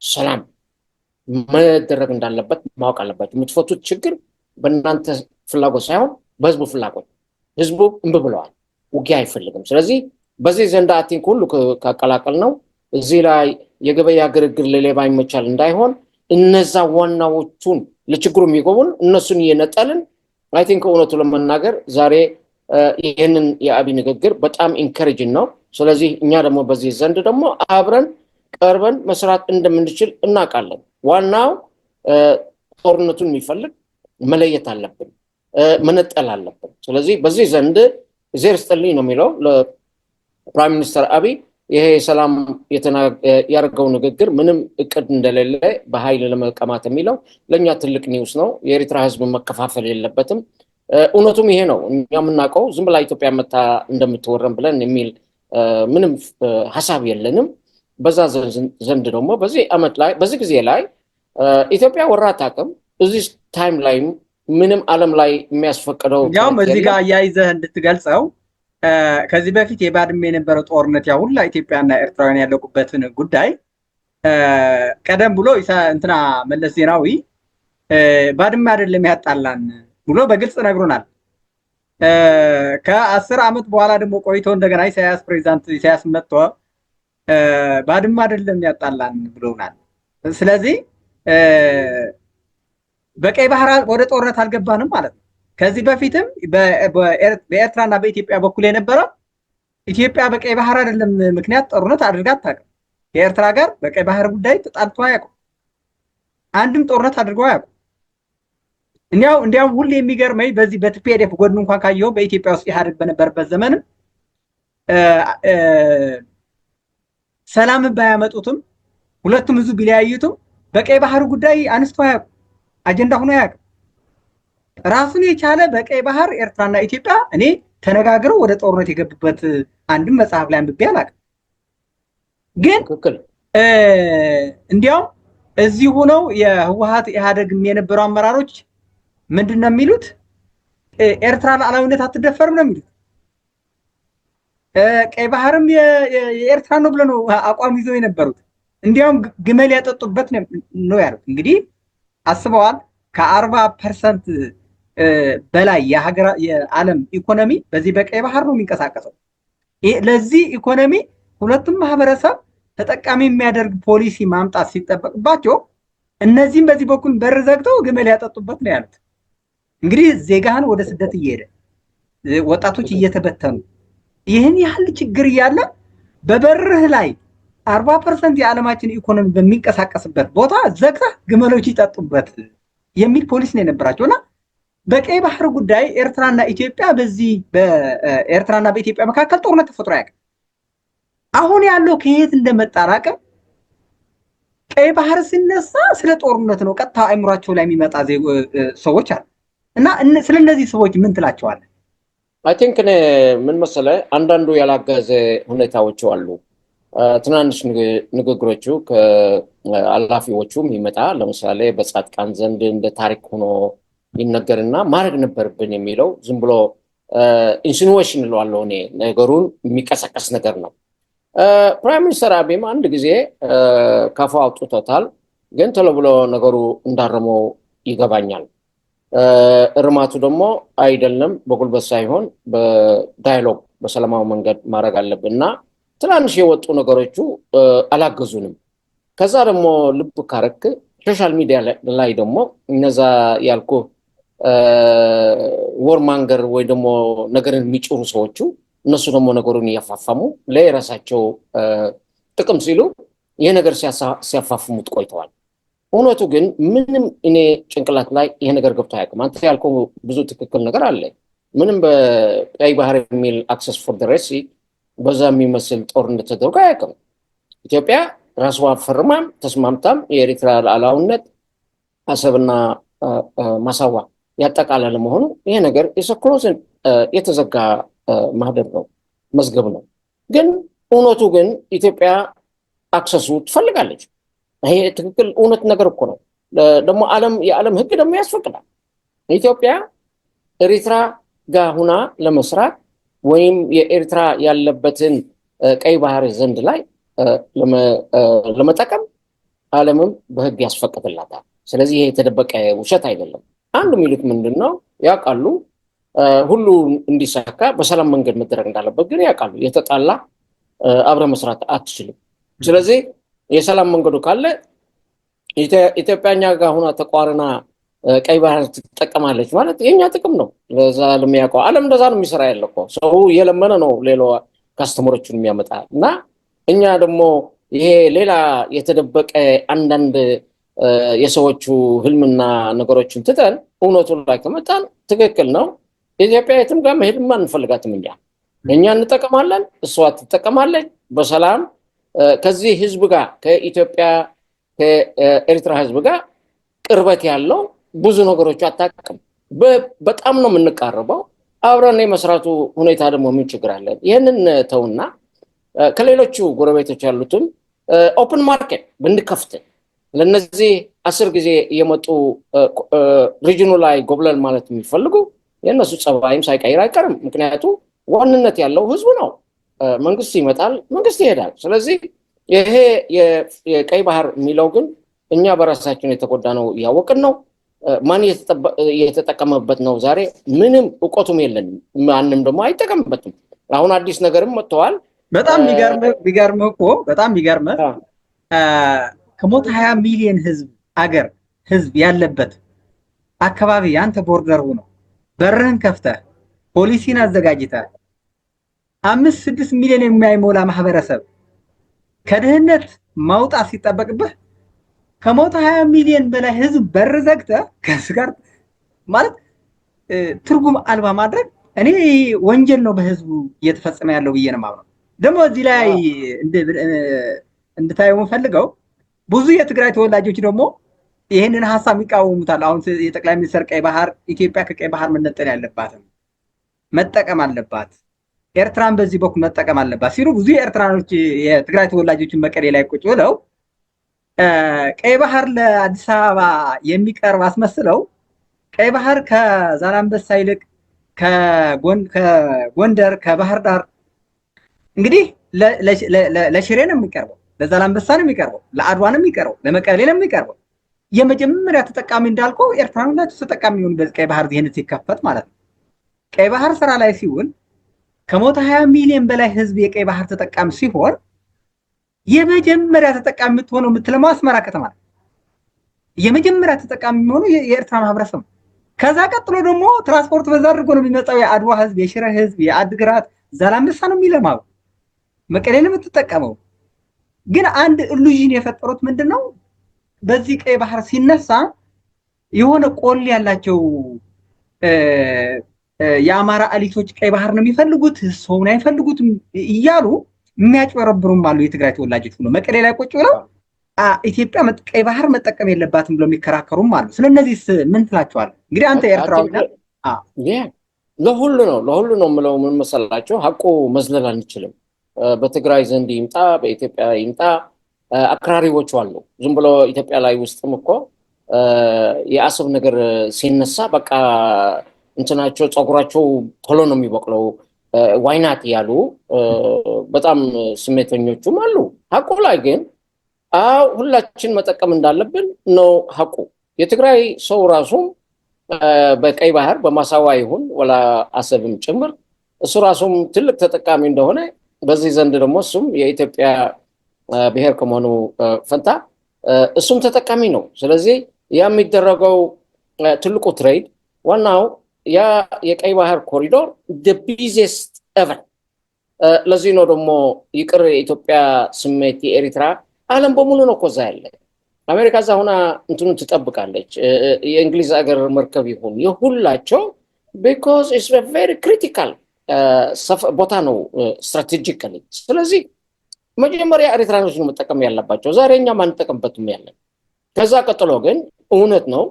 ሰላም መደረግ እንዳለበት ማወቅ አለባችሁ። የምትፈቱት ችግር በእናንተ ፍላጎት ሳይሆን በህዝቡ ፍላጎት። ህዝቡ እምቢ ብለዋል፣ ውጊያ አይፈልግም። ስለዚህ በዚህ ዘንድ አቲንክ ሁሉ ካቀላቀል ነው እዚህ ላይ የገበያ ግርግር ለሌባ ይመቻል እንዳይሆን እነዛ ዋናዎቹን ለችግሩ የሚገቡን እነሱን እየነጠልን አይ ቲንክ እውነቱ ለመናገር ዛሬ ይህንን የአብይ ንግግር በጣም ኢንከሬጅን ነው። ስለዚህ እኛ ደግሞ በዚህ ዘንድ ደግሞ አብረን ቀርበን መስራት እንደምንችል እናውቃለን። ዋናው ጦርነቱን የሚፈልግ መለየት አለብን፣ መነጠል አለብን። ስለዚህ በዚህ ዘንድ ዜር ስጥልኝ ነው የሚለው ለፕራይም ሚኒስተር አብይ ይሄ ሰላም ያደርገው ንግግር ምንም እቅድ እንደሌለ በኃይል ለመቀማት የሚለው ለእኛ ትልቅ ኒውስ ነው። የኤርትራ ህዝብ መከፋፈል የለበትም። እውነቱም ይሄ ነው። እኛ የምናውቀው ዝም ብላ ኢትዮጵያ መታ እንደምትወረን ብለን የሚል ምንም ሀሳብ የለንም። በዛ ዘንድ ደግሞ በዚህ አመት ላይ በዚህ ጊዜ ላይ ኢትዮጵያ ወራት አቅም እዚህ ታይም ላይ ምንም ዓለም ላይ የሚያስፈቅደው ያው እዚህ ጋር አያይዘህ እንድትገልጸው ከዚህ በፊት የባድመ የነበረው ጦርነት ያ ሁላ ኢትዮጵያና ኤርትራውያን ያለቁበትን ጉዳይ ቀደም ብሎ እንትና መለስ ዜናዊ ባድመ አይደለም ያጣላን ብሎ በግልጽ ነግሮናል። ከ10 ዓመት በኋላ ደግሞ ቆይቶ እንደገና ፕሬዚዳንት ኢሳያስ መጥቶ ባድመ አይደለም ያጣላን ብሎናል። ስለዚህ በቀይ ባህር ወደ ጦርነት አልገባንም ማለት ነው። ከዚህ በፊትም በኤርትራና በኢትዮጵያ በኩል የነበረው ኢትዮጵያ በቀይ ባህር አይደለም ምክንያት ጦርነት አድርጋ አታውቅም። ከኤርትራ ጋር በቀይ ባህር ጉዳይ ተጣልቶ አያውቁም። አንድም ጦርነት አድርገው አያውቁም። እንዲያውም ሁሌ የሚገርመኝ በዚህ በቲፒኤልኤፍ ጎን እንኳን ካየው በኢትዮጵያ ውስጥ ኢህአዴግ በነበረበት ዘመንም ሰላምን ባያመጡትም ሁለቱም ህዝብ ቢለያዩትም በቀይ ባህር ጉዳይ አንስቶ አያውቁም። አጀንዳ ሆኖ አያውቅም። ራሱን የቻለ በቀይ ባህር ኤርትራና ኢትዮጵያ እኔ ተነጋግረው ወደ ጦርነት የገቡበት አንድም መጽሐፍ ላይ አንብቤ አላውቅም። ግን እንዲያውም እዚህ ሆነው የህወሓት ኢህአዴግ የነበሩ አመራሮች ምንድነው የሚሉት? ኤርትራ ሉዓላዊነት አትደፈርም ነው የሚሉት። ቀይ ባህርም የኤርትራ ነው ብለው ነው አቋም ይዘው የነበሩት። እንዲያውም ግመል ያጠጡበት ነው ያሉት። እንግዲህ አስበዋል። ከ40% በላይ የዓለም ኢኮኖሚ በዚህ በቀይ ባህር ነው የሚንቀሳቀሰው። ለዚህ ኢኮኖሚ ሁለቱም ማህበረሰብ ተጠቃሚ የሚያደርግ ፖሊሲ ማምጣት ሲጠበቅባቸው እነዚህም በዚህ በኩል በር ዘግተው ግመል ያጠጡበት ነው ያሉት። እንግዲህ ዜጋህን ወደ ስደት እየሄደ ወጣቶች እየተበተኑ ይህን ያህል ችግር እያለ በበርህ ላይ 40% የዓለማችን ኢኮኖሚ በሚንቀሳቀስበት ቦታ ዘግተህ ግመሎች ይጠጡበት የሚል ፖሊሲ ነው የነበራቸውና በቀይ ባህር ጉዳይ ኤርትራና ኢትዮጵያ በዚህ በኤርትራና በኢትዮጵያ መካከል ጦርነት ተፈጥሮ ያውቃል። አሁን ያለው ከየት እንደመጣ አላውቅም። ቀይ ባህር ሲነሳ ስለ ጦርነት ነው ቀጥታ አእምሯቸው ላይ የሚመጣ ሰዎች አሉ። እና ስለነዚህ ሰዎች ምን ትላቸዋለህ? አይ ቲንክ ምን መሰለህ አንዳንዱ ያላገዘ ሁኔታዎች አሉ። ትናንሽ ንግግሮቹ ከአላፊዎቹም ይመጣ ለምሳሌ በጻድቃን ዘንድ እንደ ታሪክ ሆኖ ይነገርና ማድረግ ነበርብን የሚለው ዝም ብሎ ኢንሲኑዌሽን እለዋለሁ እኔ። ነገሩን የሚቀሰቀስ ነገር ነው። ፕራይም ሚኒስተር አብይም አንድ ጊዜ ካፉ አውጥቶታል፣ ግን ቶሎ ብሎ ነገሩ እንዳረመው ይገባኛል። እርማቱ ደግሞ አይደለም በጉልበት ሳይሆን በዳያሎግ በሰላማዊ መንገድ ማድረግ አለብን እና ትናንሽ የወጡ ነገሮቹ አላገዙንም። ከዛ ደግሞ ልብ ካረክ ሶሻል ሚዲያ ላይ ደግሞ እነዛ ያልኩ ወርማንገር ወይ ደግሞ ነገርን የሚጭሩ ሰዎቹ እነሱ ደግሞ ነገሩን እያፋፋሙ ለየራሳቸው ጥቅም ሲሉ ይሄ ነገር ሲያፋፍሙት ቆይተዋል። እውነቱ ግን ምንም እኔ ጭንቅላት ላይ ይሄ ነገር ገብቶ አያውቅም። አንተ ያልከው ብዙ ትክክል ነገር አለ። ምንም በቀይ ባህር የሚል አክሰስ ፎር ዘ ሬድ ሲ በዛ የሚመስል ጦርነት ተደርጎ አያውቅም። ኢትዮጵያ ራስዋ ፈርማም ተስማምታም የኤርትራ ሉዓላዊነት አሰብና ማሳዋ ያጠቃለለ መሆኑ ይሄ ነገር የሰክሎዝን የተዘጋ ማህደር ነው፣ መዝገብ ነው። ግን እውነቱ ግን ኢትዮጵያ አክሰሱ ትፈልጋለች። ይሄ ትክክል እውነት ነገር እኮ ነው። ደግሞ የዓለም ህግ ደግሞ ያስፈቅዳል። ኢትዮጵያ ኤርትራ ጋር ሁና ለመስራት ወይም የኤርትራ ያለበትን ቀይ ባህር ዘንድ ላይ ለመጠቀም ዓለምም በህግ ያስፈቅድላታል። ስለዚህ ይሄ የተደበቀ ውሸት አይደለም። አንዱ የሚሉት ምንድነው ያውቃሉ፣ ሁሉ እንዲሳካ በሰላም መንገድ መደረግ እንዳለበት ግን ያውቃሉ። የተጣላ አብረ መስራት አትችልም። ስለዚህ የሰላም መንገዱ ካለ ኢትዮጵያኛ ጋር ሆና ተቋርና ቀይ ባህር ትጠቀማለች ማለት የኛ ጥቅም ነው። ለዛ ለሚያውቀው ዓለም እንደዛ ነው የሚሰራ ያለው እኮ ሰው እየለመነ ነው ሌላ ካስተመሮችን የሚያመጣ እና እኛ ደግሞ ይሄ ሌላ የተደበቀ አንዳንድ የሰዎቹ ህልምና ነገሮችን ትተን እውነቱ ላይ ከመጣን ትክክል ነው። ኢትዮጵያ የትም ጋር መሄድ አንፈልጋትም። እኛ እንጠቀማለን፣ እሷ ትጠቀማለች በሰላም ከዚህ ህዝብ ጋር ከኢትዮጵያ ከኤርትራ ህዝብ ጋር ቅርበት ያለው ብዙ ነገሮች አታውቅም። በጣም ነው የምንቃረበው። አብረን የመስራቱ ሁኔታ ደግሞ ምን ችግር አለ? ይህንን ተውና ከሌሎቹ ጎረቤቶች ያሉትን ኦፕን ማርኬት ብንከፍት ለነዚህ 10 ጊዜ የመጡ ሪጅኑ ላይ ጎብለል ማለት የሚፈልጉ የእነሱ ጸባይም ሳይቀይር አይቀርም። ምክንያቱ ዋንነት ያለው ህዝቡ ነው። መንግስት ይመጣል፣ መንግስት ይሄዳል። ስለዚህ ይሄ የቀይ ባህር የሚለው ግን እኛ በራሳችን የተጎዳ ነው እያወቅን ነው። ማን የተጠቀመበት ነው? ዛሬ ምንም እውቀቱም የለንም። ማንም ደግሞ አይጠቀምበትም። አሁን አዲስ ነገርም መጥተዋል። በጣም ቢገርምህ እኮ በጣም ቢገርምህ ከሞት 20 ሚሊዮን ህዝብ ያለበት አካባቢ ያንተ ቦርደር ሆኖ በርህን ከፍተህ ፖሊሲን አዘጋጅተህ 5-6 ሚሊዮን የማይሞላ ማህበረሰብ ከድህነት ማውጣት ሲጠበቅብህ ከሞት 20 ሚሊዮን በላይ ህዝብ በር ዘግተህ ከዚህ ጋር ማለት ትርጉም አልባ ማድረግ እኔ ወንጀል ነው በህዝቡ እየተፈጸመ ያለው ብዬ ነው የማምነው። ደግሞ እዚህ ላይ እንድታየው የምፈልገው ብዙ የትግራይ ተወላጆች ደግሞ ይህንን ሀሳብ ይቃወሙታል። አሁን የጠቅላይ ሚኒስትር ቀይ ባህር ኢትዮጵያ ከቀይ ባህር መነጠል ያለባትም መጠቀም አለባት፣ ኤርትራን በዚህ በኩል መጠቀም አለባት ሲሉ ብዙ የኤርትራኖች የትግራይ ተወላጆችን መቀሌ ላይ ቁጭ ብለው ቀይ ባህር ለአዲስ አበባ የሚቀርብ አስመስለው ቀይ ባህር ከዛላምበሳ ይልቅ ከጎንደር ከባህር ዳር እንግዲህ ለሽሬ ነው የሚቀርበው፣ ለዛላምበሳ ነው የሚቀርበው፣ ለአድዋ ነው የሚቀርበው፣ ለመቀሌ ነው የሚቀርበው። የመጀመሪያ ተጠቃሚ እንዳልከው ኤርትራን ናቸው ተጠቃሚ የሚሆኑ በዚህ ቀይ ባህር ይሄን ሲከፈት ማለት ነው። ቀይ ባህር ስራ ላይ ሲውል ከሞት 20 ሚሊዮን በላይ ህዝብ የቀይ ባህር ተጠቃሚ ሲሆን የመጀመሪያ ተጠቃሚ የምትሆነው የምትለማው አስመራ ከተማ ነው። የመጀመሪያ ተጠቃሚ የሚሆነው የኤርትራ ማህበረሰብ። ከዛ ቀጥሎ ደግሞ ትራንስፖርት በዛ አድርጎ ነው የሚመጣው የአድዋ ህዝብ፣ የሽረ ህዝብ፣ የአድግራት፣ ዛላምበሳ ነው የሚለማው፣ መቀሌ ነው የምትጠቀመው። ግን አንድ ኢሉዥን የፈጠሩት ምንድነው? በዚህ ቀይ ባህር ሲነሳ የሆነ ቆል ያላቸው የአማራ አሊቶች ቀይ ባህር ነው የሚፈልጉት፣ ሰውን አይፈልጉትም እያሉ የሚያጭበረብሩም አሉ። የትግራይ ተወላጆች ነው መቀሌ ላይ ቁጭ ብለው ኢትዮጵያ ቀይ ባህር መጠቀም የለባትም ብለው የሚከራከሩም አሉ። ስለነዚህ ምን ትላቸዋለህ? እንግዲህ አንተ ኤርትራዊ ለሁሉ ነው የምለው። ምን መሰላቸው? ሀቁ መዝለል አንችልም። በትግራይ ዘንድ ይምጣ በኢትዮጵያ ይምጣ አክራሪዎቹ አሉ። ዝም ብሎ ኢትዮጵያ ላይ ውስጥም እኮ የአሰብ ነገር ሲነሳ በቃ እንትናቸው ጸጉራቸው ቶሎ ነው የሚበቅለው ዋይናት ያሉ በጣም ስሜተኞቹም አሉ። ሀቁ ላይ ግን ሁላችን መጠቀም እንዳለብን ነው ሀቁ። የትግራይ ሰው ራሱም በቀይ ባህር በማሳዋ ይሁን ወላ አሰብም ጭምር እሱ ራሱም ትልቅ ተጠቃሚ እንደሆነ በዚህ ዘንድ ደግሞ እሱም የኢትዮጵያ ብሔር ከመሆኑ ፈንታ እሱም ተጠቃሚ ነው። ስለዚህ ያ የሚደረገው ትልቁ ትሬድ ዋናው ያ የቀይ ባህር ኮሪዶር ቢዚስት ኤቨር። ለዚህ ነው ደግሞ ይቅር የኢትዮጵያ ስሜት የኤሪትራ ዓለም በሙሉ ነው ኮዛ ያለ አሜሪካ እዛ ሆና እንትኑ ትጠብቃለች። የእንግሊዝ ሀገር መርከብ ይሁን የሁላቸው ቢኮዝ ኢትስ ቬሪ ክሪቲካል ቦታ ነው ስትራቴጂካሊ። ስለዚህ መጀመሪያ ኤርትራኖች ነው መጠቀም ያለባቸው። ዛሬ እኛ ማንጠቀምበትም ያለን። ከዛ ቀጥሎ ግን እውነት ነው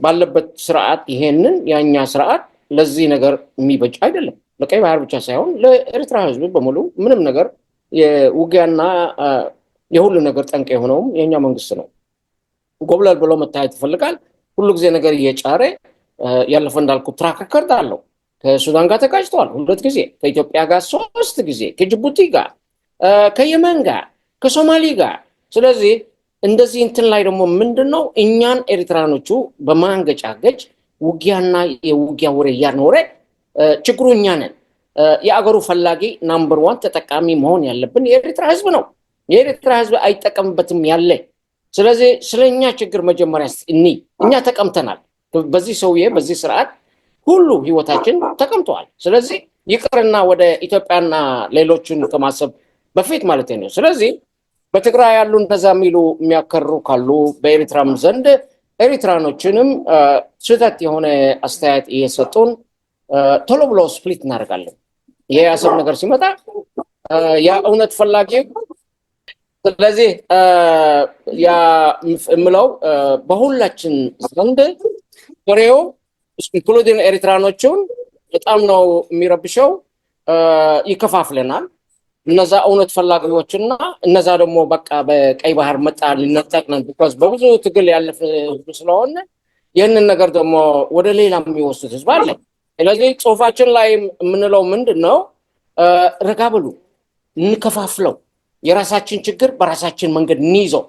ባለበት ስርዓት ይሄንን ያኛ ስርዓት ለዚህ ነገር የሚበጅ አይደለም። ለቀይ ባህር ብቻ ሳይሆን ለኤርትራ ህዝብ በሙሉ ምንም ነገር የውጊያና የሁሉ ነገር ጠንቅ የሆነውም የኛ መንግስት ነው። ጎብለል ብሎ መታየት ይፈልጋል። ሁሉ ጊዜ ነገር እየጫረ ያለፈ እንዳልኩ ትራክ ሪከርድ አለው። ከሱዳን ጋር ተጋጭተዋል 2 ጊዜ፣ ከኢትዮጵያ ጋር 3 ጊዜ፣ ከጅቡቲ ጋር፣ ከየመን ጋር፣ ከሶማሊ ጋር። ስለዚህ እንደዚህ እንትን ላይ ደግሞ ምንድነው እኛን ኤርትራኖቹ በማንገጫገጭ ውጊያና የውጊያ ወሬ እያኖረ ችግሩ እኛ ነን። የአገሩ ፈላጊ ናምበር 1 ተጠቃሚ መሆን ያለብን የኤርትራ ህዝብ ነው። የኤርትራ ህዝብ አይጠቀምበትም ያለ። ስለዚህ ስለኛ ችግር መጀመሪያ እኛ ተቀምተናል። በዚህ ሰውዬ በዚህ ስርዓት ሁሉ ህይወታችን ተቀምጠዋል። ስለዚህ ይቅርና ወደ ኢትዮጵያና ሌሎችን ከማሰብ በፊት ማለት ነው። ስለዚህ በትግራይ ያሉ እንደዛ የሚሉ የሚያከሩ ካሉ በኤርትራም ዘንድ ኤርትራኖችንም ስህተት የሆነ አስተያየት እየሰጡን ቶሎ ብሎ ስፕሊት እናደርጋለን። ይሄ የአሰብ ነገር ሲመጣ ያ እውነት ፈላጊ ስለዚህ ያ የምለው በሁላችን ዘንድ ወሬው ኢንክሉዲንግ ኤርትራኖቹን በጣም ነው የሚረብሸው፣ ይከፋፍለናል። እነዛ እውነት ፈላጊዎችና እነዛ ደግሞ በቃ በቀይ ባህር መጣ ሊነጠቅነን ቢኮዝ በብዙ ትግል ያለፈ ህዝብ ስለሆነ ይህንን ነገር ደግሞ ወደ ሌላ የሚወስድ ህዝብ አለ። ስለዚህ ጽሁፋችን ላይ የምንለው ምንድን ነው? ረጋ በሉ፣ እንከፋፍለው፣ የራሳችን ችግር በራሳችን መንገድ እንይዘው።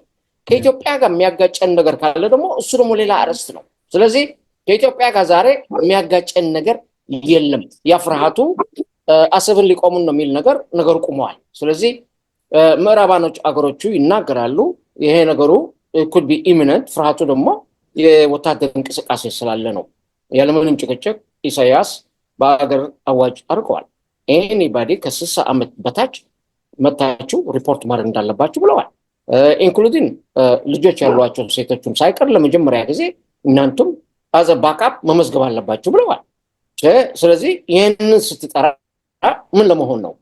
ከኢትዮጵያ ጋር የሚያጋጨን ነገር ካለ ደግሞ እሱ ደግሞ ሌላ አርዕስት ነው። ስለዚህ ከኢትዮጵያ ጋር ዛሬ የሚያጋጨን ነገር የለም። ያ ፍርሃቱ አሰብን ሊቆሙን ነው የሚል ነገሩ ቁመዋል። ስለዚህ ምዕራባኖች አገሮቹ ይናገራሉ። ይሄ ነገሩ ኩድ ቢ ኢሚነንት። ፍርሃቱ ደግሞ የወታደር እንቅስቃሴ ስላለ ነው። ያለምንም ጭቅጭቅ ኢሳያስ በአገር አዋጅ አድርገዋል። ኤኒባዲ ከ60 ዓመት በታች መታችሁ ሪፖርት ማድረግ እንዳለባችሁ ብለዋል። ኢንክሉዲንግ ልጆች ያሏቸው ሴቶችም ሳይቀር ለመጀመሪያ ጊዜ እናንቱም አዘ ባክአፕ መመዝገብ አለባችሁ ብለዋል። ስለዚህ ይህንን ስትጠራ ምን ለመሆን ነው?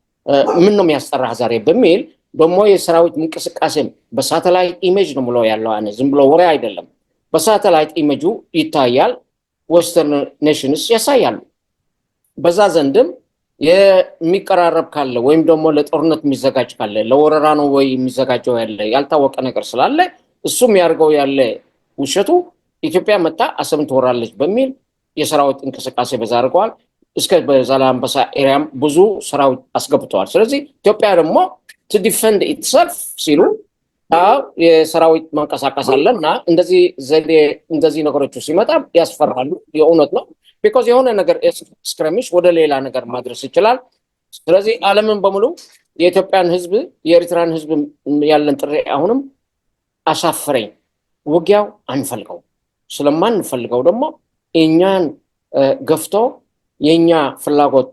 ምን ነው የሚያስጠራህ ዛሬ በሚል ደግሞ የሰራዊት እንቅስቃሴም በሳተላይት ኢሜጅ ነው ብለው ያለው አነ ዝም ብሎ ወሬ አይደለም። በሳተላይት ኢሜጁ ይታያል። ዌስተርን ኔሽንስ ያሳያሉ። በዛ ዘንድም የሚቀራረብ ካለ ወይም ደግሞ ለጦርነት የሚዘጋጅ ካለ ለወረራ ነው ወይ የሚዘጋጀው ያለ ያልታወቀ ነገር ስላለ እሱም ያርገው ያለ ውሸቱ ኢትዮጵያ መጣ አሰብን ትወራለች በሚል የሰራዊት እንቅስቃሴ በዛ አድርገዋል። እስከ በዛላምበሳ ኤሪያም ብዙ ሰራዊት አስገብተዋል። ስለዚህ ኢትዮጵያ ደግሞ to defend itself ሲሉ የሰራዊት መንቀሳቀስ አለ እና እንደዚህ ነገሮች ሲመጣ ያስፈራሉ። የእውነት ነው። ቢኮዝ የሆነ ነገር ስክረሚሽ ወደ ሌላ ነገር ማድረስ ይችላል። ስለዚህ ዓለምን በሙሉ የኢትዮጵያን ህዝብ የኤርትራን ህዝብ ያለን ጥሪ አሁንም አሻፈረኝ። ውጊያው አንፈልገው። ስለማንፈልገው ደግሞ እኛን ገፍቶ የኛ ፍላጎት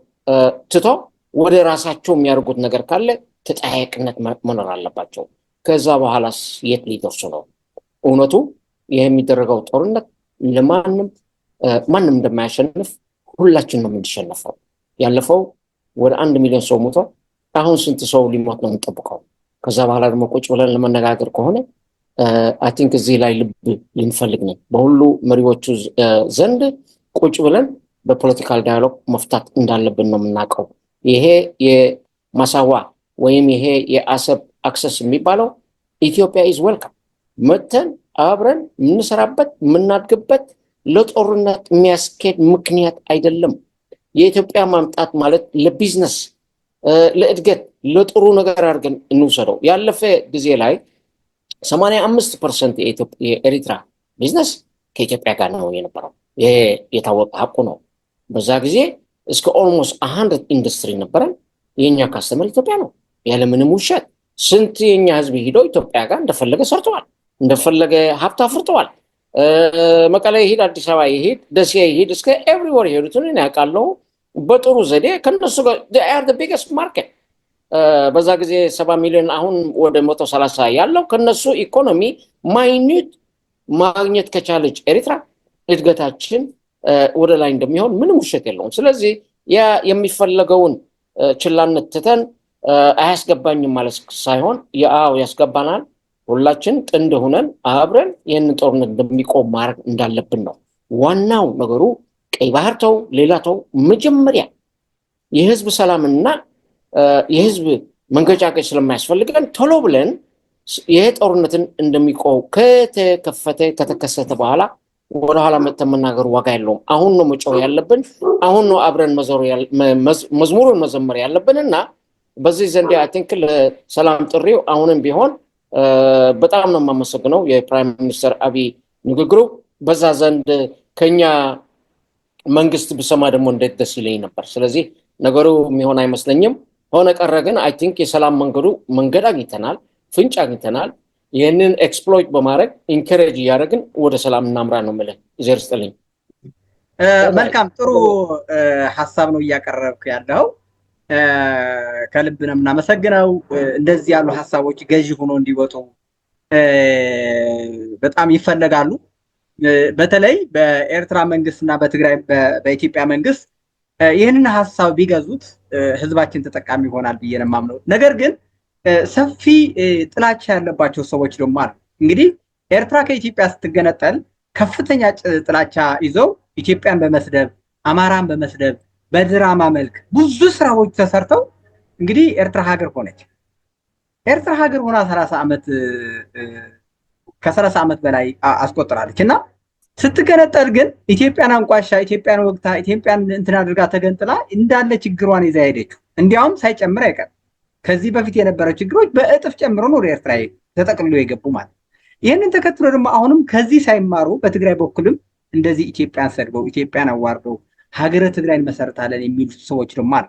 ትቶ ወደ ራሳቸው የሚያደርጉት ነገር ካለ ተጠያቂነት መኖር አለባቸው። ከዛ በኋላስ የት ሊደርሱ ነው? እውነቱ ይሄ የሚደረገው ጦርነት ማንም እንደማያሸንፍ ሁላችን ነው የምንሸነፈው። ያለፈው ወደ 1 ሚሊዮን ሰው ሞቶ አሁን ስንት ሰው ሊሞት ነው የምንጠብቀው? ከዛ በኋላ ደግሞ ቁጭ ብለን ለመነጋገር ከሆነ አይ ቲንክ እዚህ ላይ ልብ ልንፈልግ ነው። በሁሉ መሪዎቹ ዘንድ ቁጭ ብለን በፖለቲካል ዳያሎግ መፍታት እንዳለብን ነው የምናውቀው። ይሄ የማሳዋ ወይም ይሄ የአሰብ አክሰስ የሚባለው ኢትዮጵያ ኢዝ ዌልካም መተን አብረን የምንሰራበት የምናድግበት ለጦርነት የሚያስኬድ ምክንያት አይደለም። የኢትዮጵያ ማምጣት ማለት ለቢዝነስ ለእድገት ለጥሩ ነገር አድርገን እንውሰደው። ያለፈ ጊዜ ላይ 85% የኤሪትራ ቢዝነስ ከኢትዮጵያ ጋር ነው የነበረው። ይሄ የታወቀ ሀቁ ነው። በዛ ጊዜ እስከ ኦልሞስት 100 ኢንዱስትሪ ነበረን። የኛ ካስተመር ኢትዮጵያ ነው ያለምንም ውሸት። ስንት የኛ ህዝብ ሄዶ ኢትዮጵያ ጋር እንደፈለገ ሰርተዋል፣ እንደፈለገ ሀብት አፍርተዋል። መቀሌ ይሄድ፣ አዲስ አበባ ይሄድ፣ ደሴ ይሄድ፣ እስከ ኤቭሪዌር ይሄዱትን ያውቃለሁ በጥሩ ዘዴ ከነሱ ጋር they are the biggest market። በዛ ጊዜ 70 ሚሊዮን አሁን ወደ 130 ያለው ከነሱ ኢኮኖሚ ማይኒት ማግኘት ከቻለች ኤሪትራ እድገታችን ወደ ላይ እንደሚሆን ምንም ውሸት የለውም። ስለዚህ ያ የሚፈለገውን ችላነት ትተን አያስገባኝም ማለት ሳይሆን ያው ያስገባናል። ሁላችን ጥንድ ሆነን አብረን ይህንን ጦርነት እንደሚቆም ማድረግ እንዳለብን ነው ዋናው ነገሩ። ቀይ ባህር ተው ሌላ ተው፣ መጀመሪያ የህዝብ ሰላምና የህዝብ መንገጫገጭ ስለማያስፈልገን ቶሎ ብለን ይሄ ጦርነትን እንደሚቆም ከተከሰተ በኋላ ወደኋላ መተን መናገሩ ዋጋ የለውም። አሁን ነው መጮህ ያለብን፣ አሁን ነው አብረን መዝሙሩን መዘመር ያለብንና በዚህ ዘንድ አይ ቲንክ ለሰላም ጥሪው አሁንም ቢሆን በጣም ነው የማመሰግነው የፕራይም ሚኒስተር አብይ ንግግሩ። በዛ ዘንድ ከኛ መንግስት ብሰማ ደግሞ እንዴት ደስ ይለኝ ነበር። ስለዚህ ነገሩ የሚሆን አይመስለኝም። ሆነ ቀረ ግን አይ ቲንክ የሰላም መንገድ አግኝተናል። ፍንጭ አግኝተናል። ይህንን ኤክስፕሎይት በማድረግ ኢንከሬጅ እያደረግን ወደ ሰላም እናምራ ነው የምልህ። ዘር ስጥልኝ። መልካም ጥሩ ሀሳብ ነው እያቀረብክ ያለው። ከልብ ነው የምናመሰግነው። እንደዚህ ያሉ ሀሳቦች ገዢ ሆኖ እንዲወጡ በጣም ይፈለጋሉ። በተለይ በኤርትራ መንግስት እና በኢትዮጵያ መንግስት ይህንን ሀሳብ ቢገዙት ህዝባችን ተጠቃሚ ይሆናል ብዬ ነው የማምነው። ነገር ግን ሰፊ ጥላቻ ያለባቸው ሰዎች ደግሞ አሉ። እንግዲህ ኤርትራ ከኢትዮጵያ ስትገነጠል ከፍተኛ ጥላቻ ይዘው ኢትዮጵያን በመስደብ አማራን በመስደብ በድራማ መልክ ብዙ ስራዎች ተሰርተው እንግዲህ ኤርትራ ሀገር ሆነች። ኤርትራ ሀገር ሆና ከ30 ዓመት በላይ አስቆጥራለች እና ስትገነጠል ግን ኢትዮጵያን አንቋሻ፣ ኢትዮጵያን ወግታ፣ ኢትዮጵያን እንትን አድርጋ ተገንጥላ እንዳለ ችግሯን ይዛ ሄደችው። እንዲያውም ሳይጨምር አይቀርም። ከዚህ በፊት የነበረው ችግሮች በእጥፍ ጨምሮ ነው ወደ ኤርትራ ተጠቅልሎ የገቡ ማለት። ይህንን ተከትሎ ደግሞ አሁንም ከዚህ ሳይማሩ በትግራይ በኩልም እንደዚህ ኢትዮጵያን ሰድበው ኢትዮጵያን አዋርደው ሀገረ ትግራይን መሰረታለን የሚሉ ሰዎች ደግሞ አሉ።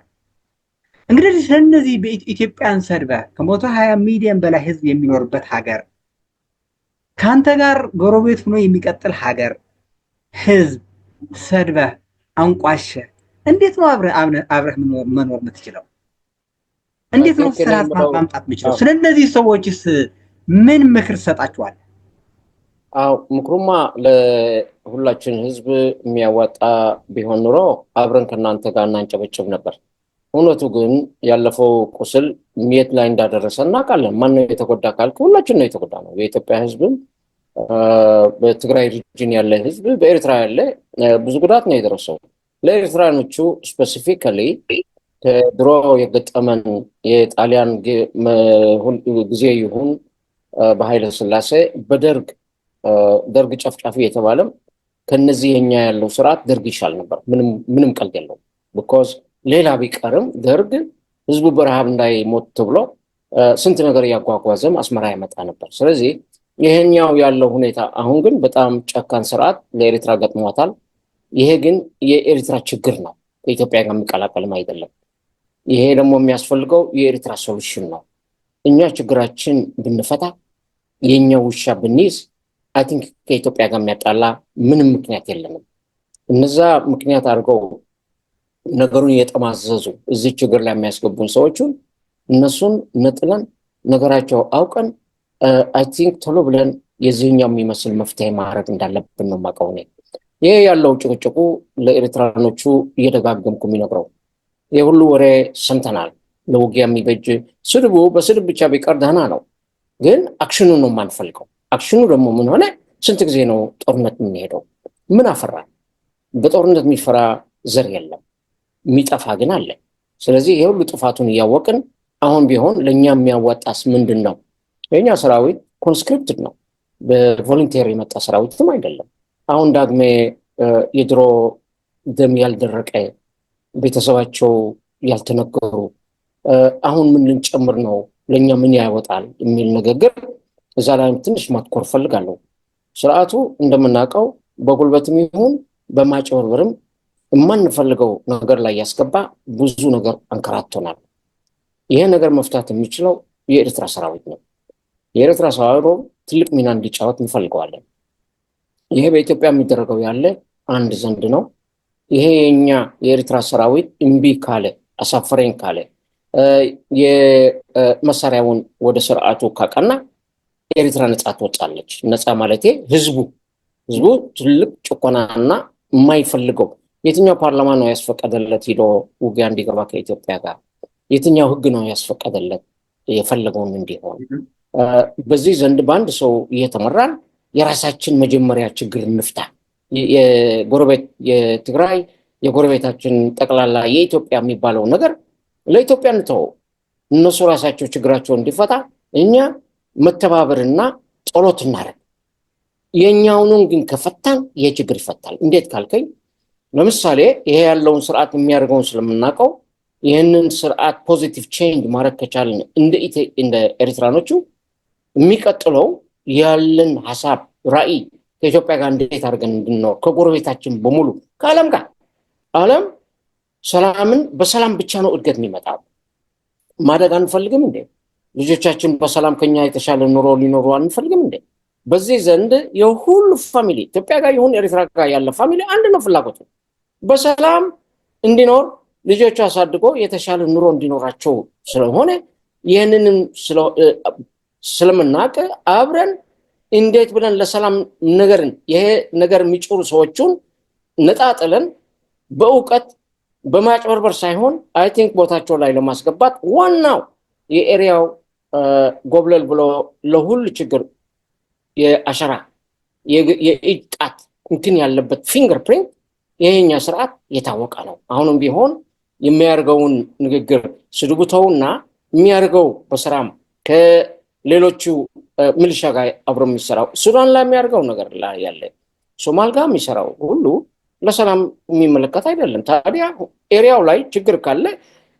እንግዲህ ስለነዚህ በኢትዮጵያን ሰድበ ከ120 ሚሊዮን በላይ ህዝብ የሚኖርበት ሀገር ከአንተ ጋር ጎረቤት ሆኖ የሚቀጥል ሀገር ህዝብ ሰድበ አንቋሸ እንዴት ነው አብረህ መኖር የምትችለው? እንዴት ነው ስርዓት ማምጣት የምችለው? ስለነዚህ ሰዎችስ ምን ምክር ሰጣችኋል? አዎ ምክሩማ ለሁላችን ህዝብ የሚያዋጣ ቢሆን ኑሮ አብረን ከእናንተ ጋር እናንጨበጭብ ነበር። እውነቱ ግን ያለፈው ቁስል የት ላይ እንዳደረሰ እናውቃለን። ማነው የተጎዳ ካልክ ሁላችን ነው የተጎዳ ነው። የኢትዮጵያ ህዝብም በትግራይ ሪጅን ያለ ህዝብ በኤርትራ ያለ ብዙ ጉዳት ነው የደረሰው። ለኤርትራኖቹ ስፔሲፊካሊ ከድሮ የገጠመን የጣሊያን ጊዜ ይሁን በኃይለ ሥላሴ በደርግ ጨፍጫፊ የተባለም ከነዚህ የኛ ያለው ስርዓት ደርግ ይሻል ነበር። ምንም ቀልድ የለውም። ቢኮዝ ሌላ ቢቀርም ደርግ ህዝቡ በረሃብ እንዳይሞት ተብሎ ስንት ነገር ያጓጓዘም አስመራ ያመጣ ነበር። ስለዚህ ይሄኛው ያለው ሁኔታ አሁን ግን በጣም ጨካን ስርዓት ለኤርትራ ገጥሟታል። ይሄ ግን የኤርትራ ችግር ነው፣ ከኢትዮጵያ ጋር የሚቀላቀልም አይደለም። ይሄ ደግሞ የሚያስፈልገው የኤርትራ ሶሉሽን ነው። እኛ ችግራችን ብንፈታ የኛ ውሻ ብንይዝ አይ ቲንክ ከኢትዮጵያ ጋር የሚያጣላ ምንም ምክንያት የለንም። እነዛ ምክንያት አድርገው ነገሩን እየጠማዘዙ እዚህ ችግር ላይ የሚያስገቡን ሰዎችን እነሱን ነጥለን ነገራቸው አውቀን አይ ቲንክ ቶሎ ብለን የዚህኛው የሚመስል መፍትሄ ማድረግ እንዳለብን ነው የማውቀው እኔ። ይሄ ያለው ጭቅጭቁ ለኤርትራኖቹ እየደጋገምኩ የሚነግረው ይህ ሁሉ ወሬ ሰምተናል። ለውጊያ የሚበጅ ስድቡ በስድብ ብቻ ቢቀር ደህና ነው፣ ግን አክሽኑ ነው የማንፈልገው። አክሽኑ ደግሞ ምን ሆነ? ስንት ጊዜ ነው ጦርነት የምንሄደው? ምን አፈራ? በጦርነት የሚፈራ ዘር የለም፣ የሚጠፋ ግን አለ። ስለዚህ ይሄ ሁሉ ጥፋቱን እያወቅን አሁን ቢሆን ለእኛ የሚያዋጣስ ምንድን ነው? የኛ ሰራዊት ኮንስክሪፕትድ ነው፣ በቮለንቴር የመጣ ሰራዊትም አይደለም። አሁን ዳግሜ የድሮ ደም ያልደረቀ ቤተሰባቸው ያልተነገሩ አሁን ምን ልንጨምር ነው፣ ለእኛ ምን ያወጣል የሚል ንግግር እዛ ላይ ትንሽ ማትኮር ፈልጋለሁ። ስርዓቱ እንደምናውቀው በጉልበትም ይሁን በማጭበርበርም የማንፈልገው ነገር ላይ ያስገባ ብዙ ነገር አንከራቶናል። ይሄ ነገር መፍታት የሚችለው የኤርትራ ሰራዊት ነው። የኤርትራ ሰራዊት ትልቅ ሚና እንዲጫወት እንፈልገዋለን። ይሄ በኢትዮጵያ የሚደረገው ያለ አንድ ዘንድ ነው። ይሄ የኛ የኤርትራ ሰራዊት እምቢ ካለ፣ አሳፈረኝ ካለ፣ የመሳሪያውን ወደ ስርዓቱ ካቀና ኤርትራ ነጻ ትወጣለች። ነጻ ማለቴ ህዝቡ ትልቅ ጭቆናና የማይፈልገው የትኛው ፓርላማ ነው ያስፈቀደለት ሄዶ ውጊያ እንዲገባ ከኢትዮጵያ ጋር? የትኛው ህግ ነው ያስፈቀደለት የፈለገውን እንዲሆን? በዚህ ዘንድ በአንድ ሰው እየተመራን የራሳችን መጀመሪያ ችግር እንፍታ። የጎረቤት የትግራይ የጎረቤታችን ጠቅላላ የኢትዮጵያ የሚባለው ነገር ለኢትዮጵያ እንተው፣ እነሱ ራሳቸው ችግራቸው እንዲፈታ እኛ መተባበርና ጸሎት እናደርግ። የኛውንም ግን ከፈታን ይሄ ችግር ይፈታል። እንዴት ካልከኝ ለምሳሌ ይሄ ያለውን ስርዓት የሚያደርገውን ስለምናውቀው ይህንን ስርዓት ፖዚቲቭ ቼንጅ ማድረግ ከቻልን እንደ ኤርትራኖቹ የሚቀጥለው ያለን ሀሳብ ራዕይ ከኢትዮጵያ ጋር እንዴት አድርገን እንድንኖር ከጎረቤታችን በሙሉ ከዓለም ጋር ዓለም ሰላምን በሰላም ብቻ ነው እድገት የሚመጣው። ማደግ አንፈልግም እንዴ? ልጆቻችን በሰላም ከኛ የተሻለ ኑሮ ሊኖሩ አንፈልግም እንዴ? በዚህ ዘንድ የሁሉ ፋሚሊ ኢትዮጵያ ጋር ይሁን ኤርትራ ጋር ያለ ፋሚሊ አንድ ነው ፍላጎቱ በሰላም እንዲኖር ልጆቹ አሳድጎ የተሻለ ኑሮ እንዲኖራቸው ስለሆነ ይህንንም ስለምናውቅ አብረን እንዴት ብለን ለሰላም ነገርን ይሄ ነገር የሚጭሩ ሰዎችን ነጣጥለን በእውቀት በማጭበርበር ሳይሆን አይ ቲንክ ቦታቸው ላይ ለማስገባት ዋናው የኤሪያው ጎብለል ብሎ ለሁሉ ችግር የአሸራ የእጅ ጣት እንትን ያለበት ፊንገር ፕሪንት ይሄኛ ስርዓት የታወቀ ነው። አሁንም ቢሆን የሚያርገውን ንግግር ስድቡተውና የሚያርገው በስራም ከሌሎቹ ሚሊሻ ጋር አብሮ የሚሰራው ሱዳን ላይ የሚያርገው ነገር ላይ ያለ ሶማል ጋር የሚሰራው ሁሉ ለሰላም የሚመለከት አይደለም። ታዲያ ኤሪያው ላይ ችግር ካለ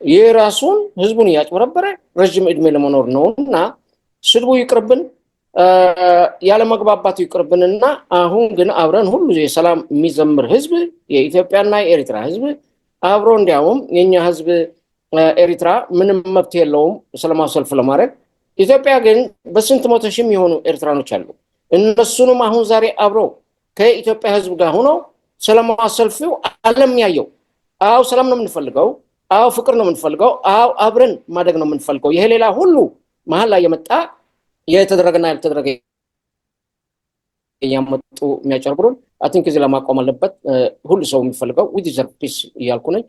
የራሱን ህዝቡን ያጭበረበረ ረጅም እድሜ ለመኖር ነውና ስድቡ ይቅርብን፣ ያለ መግባባቱ ይቅርብንና አሁን ግን አብረን ሁሉ የሰላም የሚዘምር ህዝብ የኢትዮጵያና የኤርትራ ህዝብ አብሮ እንዲያውም የኛ ህዝብ ኤርትራ ምንም መብት የለውም ሰላማዊ ሰልፍ ለማድረግ ኢትዮጵያ ግን በስንት መቶ ሺህ የሚሆኑ ኤርትራኖች አሉ። እነሱንም አሁን ዛሬ አብሮ ከኢትዮጵያ ህዝብ ጋር ሆኖ ሰላማዊ ሰልፍ ዓለም ያየው አው ሰላም ነው የምንፈልገው፣ አው ፍቅር ነው የምንፈልገው፣ አው አብረን ማደግ ነው የምንፈልገው። ይሄ ሌላ ሁሉ መሀል ላይ የመጣ የተደረገና ያልተደረገ ያመጡ የሚያጨርብሩን አይ ቲንክ እዚህ ለማቆም አለበት። ሁሉ ሰው የሚፈልገው ዊ ዲዘርቭ ፒስ እያልኩ ነኝ።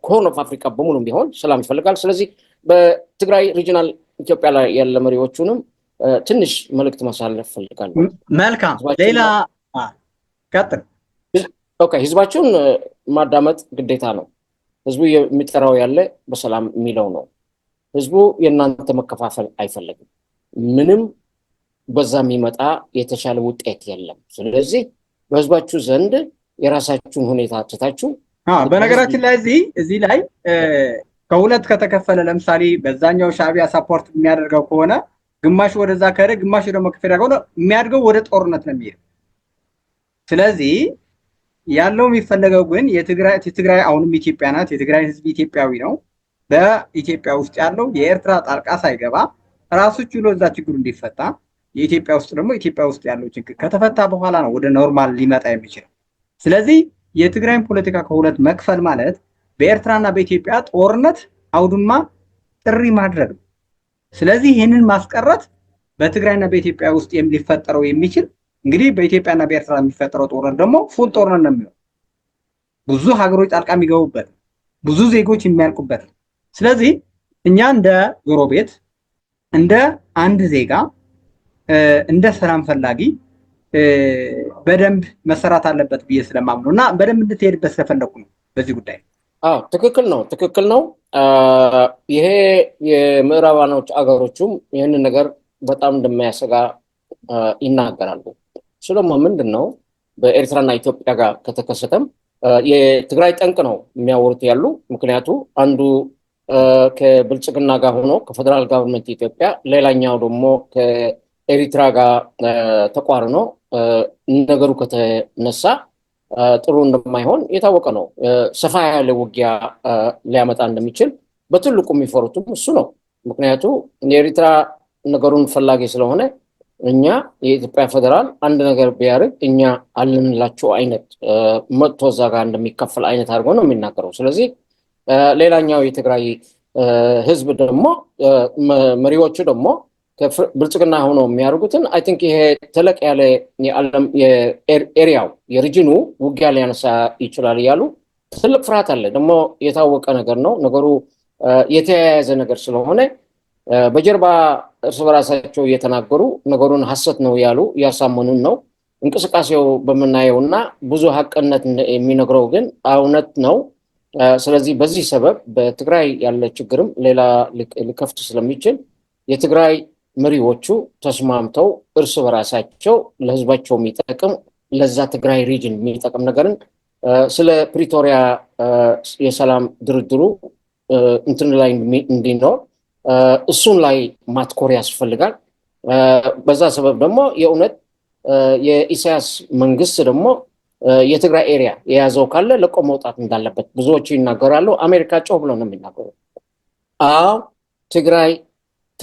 ኮርን ኦፍ አፍሪካ በሙሉ ቢሆን ሰላም ይፈልጋል። ስለዚህ በትግራይ ሪጂናል ኢትዮጵያ ላይ ያለ መሪዎቹንም ትንሽ መልእክት ማሳለፍ ፈልጋለሁ። መልካም ሌላ ቀጥል። ኦኬ ህዝባችሁን ማዳመጥ ግዴታ ነው። ህዝቡ የሚጠራው ያለ በሰላም የሚለው ነው። ህዝቡ የእናንተ መከፋፈል አይፈልግም። ምንም በዛ የሚመጣ የተሻለ ውጤት የለም። ስለዚህ በህዝባችሁ ዘንድ የራሳችሁን ሁኔታ ትታችሁ በነገራችን ላይ እዚህ ላይ ከሁለት ከተከፈለ ለምሳሌ በዛኛው ሻዕቢያ ሳፖርት የሚያደርገው ከሆነ ግማሽ ወደዛ ከሄደ ግማሽ ደግሞ ከፌደራል ከሆነ የሚያድገው ወደ ጦርነት ነው የሚሄድ። ስለዚህ ያለው የሚፈለገው ግን የትግራይ አሁንም ኢትዮጵያ ናት። የትግራይ ህዝብ ኢትዮጵያዊ ነው። በኢትዮጵያ ውስጥ ያለው የኤርትራ ጣልቃ ሳይገባ ራሱ ችሎ እዛ ችግሩ እንዲፈታ የኢትዮጵያ ውስጥ ደግሞ ኢትዮጵያ ውስጥ ያለው ችግር ከተፈታ በኋላ ነው ወደ ኖርማል ሊመጣ የሚችለው። ስለዚህ የትግራይን ፖለቲካ ከሁለት መክፈል ማለት በኤርትራና በኢትዮጵያ ጦርነት አውድማ ጥሪ ማድረግ ነው። ስለዚህ ይህንን ማስቀረት በትግራይና በኢትዮጵያ ውስጥ ሊፈጠረው የሚችል እንግዲህ በኢትዮጵያና በኤርትራ የሚፈጠረው ጦርነት ደግሞ ፉል ጦርነት ነው የሚሆነው። ብዙ ሀገሮች ጣልቃ የሚገቡበት፣ ብዙ ዜጎች የሚያልቁበት። ስለዚህ እኛ እንደ ጎረቤት እንደ አንድ ዜጋ እንደ ሰላም ፈላጊ በደንብ መሰራት አለበት ብዬ ስለማምነው እና በደንብ እንድትሄድበት ስለፈለኩ ነው በዚህ ጉዳይ። ትክክል ነው። ይሄ የምዕራባኖች አገሮቹም ይህንን ነገር በጣም እንደማያሰጋ ይናገራሉ። እሱ ደግሞ ምንድን ነው በኤርትራና ኢትዮጵያ ጋር ከተከሰተም የትግራይ ጠንቅ ነው የሚያወሩት ያሉ። ምክንያቱ አንዱ ከብልጽግና ጋር ሆኖ ከፌደራል ጋቨርንመንት ኢትዮጵያ፣ ሌላኛው ደግሞ ከኤሪትራ ጋር ተቋርኖ ነገሩ ከተነሳ ጥሩ እንደማይሆን የታወቀ ነው። ሰፋ ያለ ውጊያ ሊያመጣ እንደሚችል በትልቁ የሚፈሩትም እሱ ነው። ምክንያቱ የኤሪትራ ነገሩን ፈላጊ ስለሆነ እኛ የኢትዮጵያ ፌደራል አንድ ነገር ቢያደርግ እኛ አልንላቸው አይነት መጥቶ እዛ ጋር እንደሚከፈል አይነት አድርጎ ነው የሚናገረው። ስለዚህ ሌላኛው የትግራይ ህዝብ ደግሞ መሪዎቹ ደግሞ ብልጽግና ሆኖ የሚያደርጉትን አይ ቲንክ ይሄ ተለቅ ያለ የዓለም የኤሪያው የሪጅኑ ውጊያ ሊያነሳ ይችላል እያሉ ትልቅ ፍርሃት አለ። ደግሞ የታወቀ ነገር ነው። ነገሩ የተያያዘ ነገር ስለሆነ በጀርባ እርስ በራሳቸው እየተናገሩ ነገሩን ሐሰት ነው ያሉ እያሳመኑን ነው። እንቅስቃሴው በምናየውና ብዙ ሀቅነት የሚነግረው ግን እውነት ነው። ስለዚህ በዚህ ሰበብ በትግራይ ያለ ችግርም ሌላ ሊከፍት ስለሚችል የትግራይ መሪዎቹ ተስማምተው እርስ በራሳቸው ለህዝባቸው የሚጠቅም ለዛ ትግራይ ሪጅን የሚጠቅም ነገርን ስለ ፕሪቶሪያ የሰላም ድርድሩ እንትን ላይ እንዲኖር እሱን ላይ ማትኮር ያስፈልጋል። በዛ ሰበብ ደግሞ የእውነት የኢሳያስ መንግስት ደግሞ የትግራይ ኤሪያ የያዘው ካለ ለቆ መውጣት እንዳለበት ብዙዎቹ ይናገራሉ። አሜሪካ ጮህ ብለው ነው የሚናገሩ። ትግራይ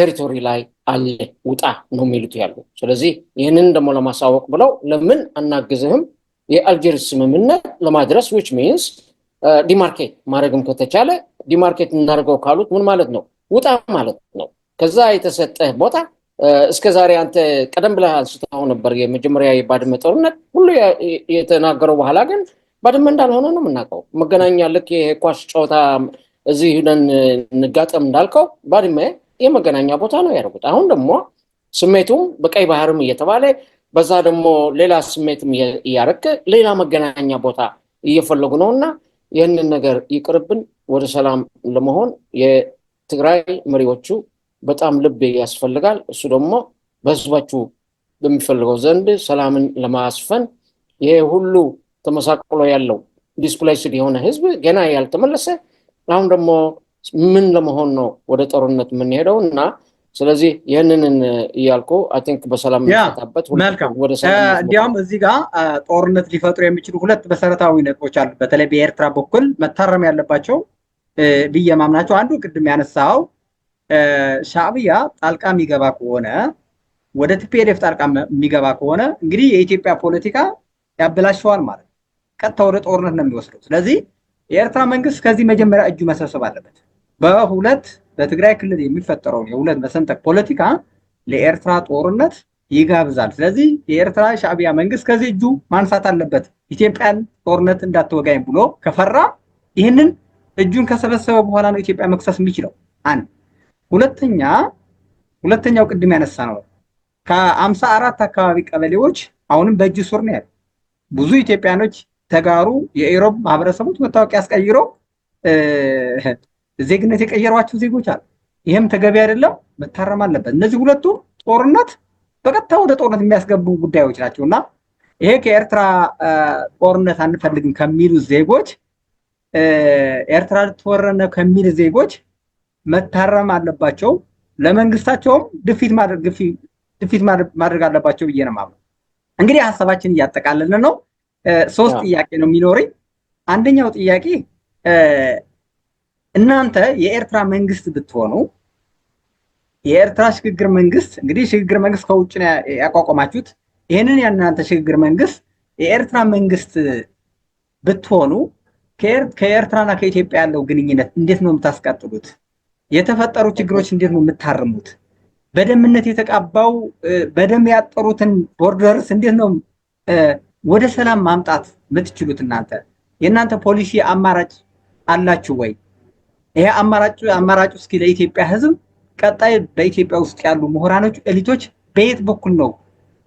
ቴሪቶሪ ላይ አለ ውጣ ነው የሚሉት ያሉ። ስለዚህ ይህንን ደግሞ ለማሳወቅ ብለው ለምን አናግዝህም የአልጀርስ ስምምነት ለማድረስ which means ዲማርኬት ማድረግም ከተቻለ ዲማርኬት እናደርገው ካሉት ምን ማለት ነው? ውጣ ማለት ነው። ከዛ የተሰጠህ ቦታ እስከ ዛሬ አንተ ቀደም ብለህ አንስተው ነበር የመጀመሪያ የባድመ ጦርነት ሁሉ የተናገረው በኋላ ግን ባድመ እንዳልሆነ ነው የምናውቀው። መገናኛ ልክ የኳስ ጨዋታ እዚህ ሄደን እንጋጠም እንዳልከው ባድመ የመገናኛ ቦታ ነው ያደረጉት። አሁን ደግሞ ስሜቱም በቀይ ባህርም እየተባለ በዛ ደግሞ ሌላ ስሜትም እያረከ ሌላ መገናኛ ቦታ እየፈለጉ ነውና ይህንን ነገር ይቅርብን። ወደ ሰላም ለመሆን የትግራይ መሪዎቹ በጣም ልብ ያስፈልጋል። እሱ ደግሞ በህዝባችሁ በሚፈልገው ዘንድ ሰላምን ለማስፈን ይሄ ሁሉ ተመሳቅሎ ያለው ዲስፕሌይስድ የሆነ ህዝብ ገና ያልተመለሰ አሁን ደግሞ ምን ለመሆን ነው ወደ ጦርነት የምንሄደው? እና ስለዚህ ይህንን እያልኩ አይ ቲንክ በሰላም የሚፈታበት ወደ ሰላም እንዲያውም እዚህ ጋር ጦርነት ሊፈጥሩ የሚችሉ ሁለት መሰረታዊ ነጥቦች አሉ። በተለይ በኤርትራ በኩል መታረም ያለባቸው ብዬ ማምናቸው አንዱ ቅድም ያነሳው ሻዕቢያ ጣልቃ የሚገባ ከሆነ ወደ ቲፒኤልኤፍ ጣልቃ የሚገባ ከሆነ እንግዲህ የኢትዮጵያ ፖለቲካ ያበላሸዋል ማለት ነው። ቀጥታ ወደ ጦርነት ነው የሚወስደው። ስለዚህ የኤርትራ መንግስት ከዚህ መጀመሪያ እጁ መሰብሰብ አለበት። በሁለት በትግራይ ክልል የሚፈጠረውን የሁለት መሰንጠቅ ፖለቲካ ለኤርትራ ጦርነት ይጋብዛል። ስለዚህ የኤርትራ ሻዕቢያ መንግስት ከዚህ እጁ ማንሳት አለበት። ኢትዮጵያን ጦርነት እንዳትወጋኝ ብሎ ከፈራ ይህንን እጁን ከሰበሰበ በኋላ ነው ኢትዮጵያ መክሰስ የሚችለው። አንድ ሁለተኛው ቅድም ያነሳ ነው ከ54 አካባቢ ቀበሌዎች አሁንም በእጅ ሱር ነው ያለው። ብዙ ኢትዮጵያኖች ተጋሩ የኢሮብ ማህበረሰቦች መታወቂያ ያስቀይረው ዜግነት የቀየሯቸው ዜጎች አሉ። ይሄም ተገቢ አይደለም፣ መታረም አለበት። እነዚህ ሁለቱ ጦርነት በቀጥታ ወደ ጦርነት የሚያስገቡ ጉዳዮች ናቸውና ይሄ ከኤርትራ ጦርነት አንፈልግም ከሚሉ ዜጎች ኤርትራ ልትወረነ ከሚሉ ዜጎች መታረም አለባቸው። ለመንግስታቸውም ግፊት ማድረግ አለባቸው ብዬ ነው የማምነው። እንግዲህ ሀሳባችን እያጠቃለልን ነው። ሶስት ጥያቄ ነው የሚኖረኝ። አንደኛው ጥያቄ እናንተ የኤርትራ መንግስት ብትሆኑ የኤርትራ ሽግግር መንግስት እንግዲህ ሽግግር መንግስት ከውጭ ነው ያቋቋማችሁት። ይህንን የእናንተ ሽግግር መንግስት የኤርትራ መንግስት ብትሆኑ ከኤርትራና ከኢትዮጵያ ያለው ግንኙነት እንዴት ነው የምታስቀጥሉት? የተፈጠሩ ችግሮች እንዴት ነው የምታርሙት? በደምነት የተቃባው በደም ያጠሩትን ቦርደርስ እንዴት ነው ወደ ሰላም ማምጣት የምትችሉት? የእናንተ ፖሊሲ አማራጭ አላችሁ ወይ? ይሄ አማራጭ እስኪ ለኢትዮጵያ ህዝብ ቀጣይ በኢትዮጵያ ውስጥ ያሉ ምሁራኖች ኤሊቶች በየት በኩል ነው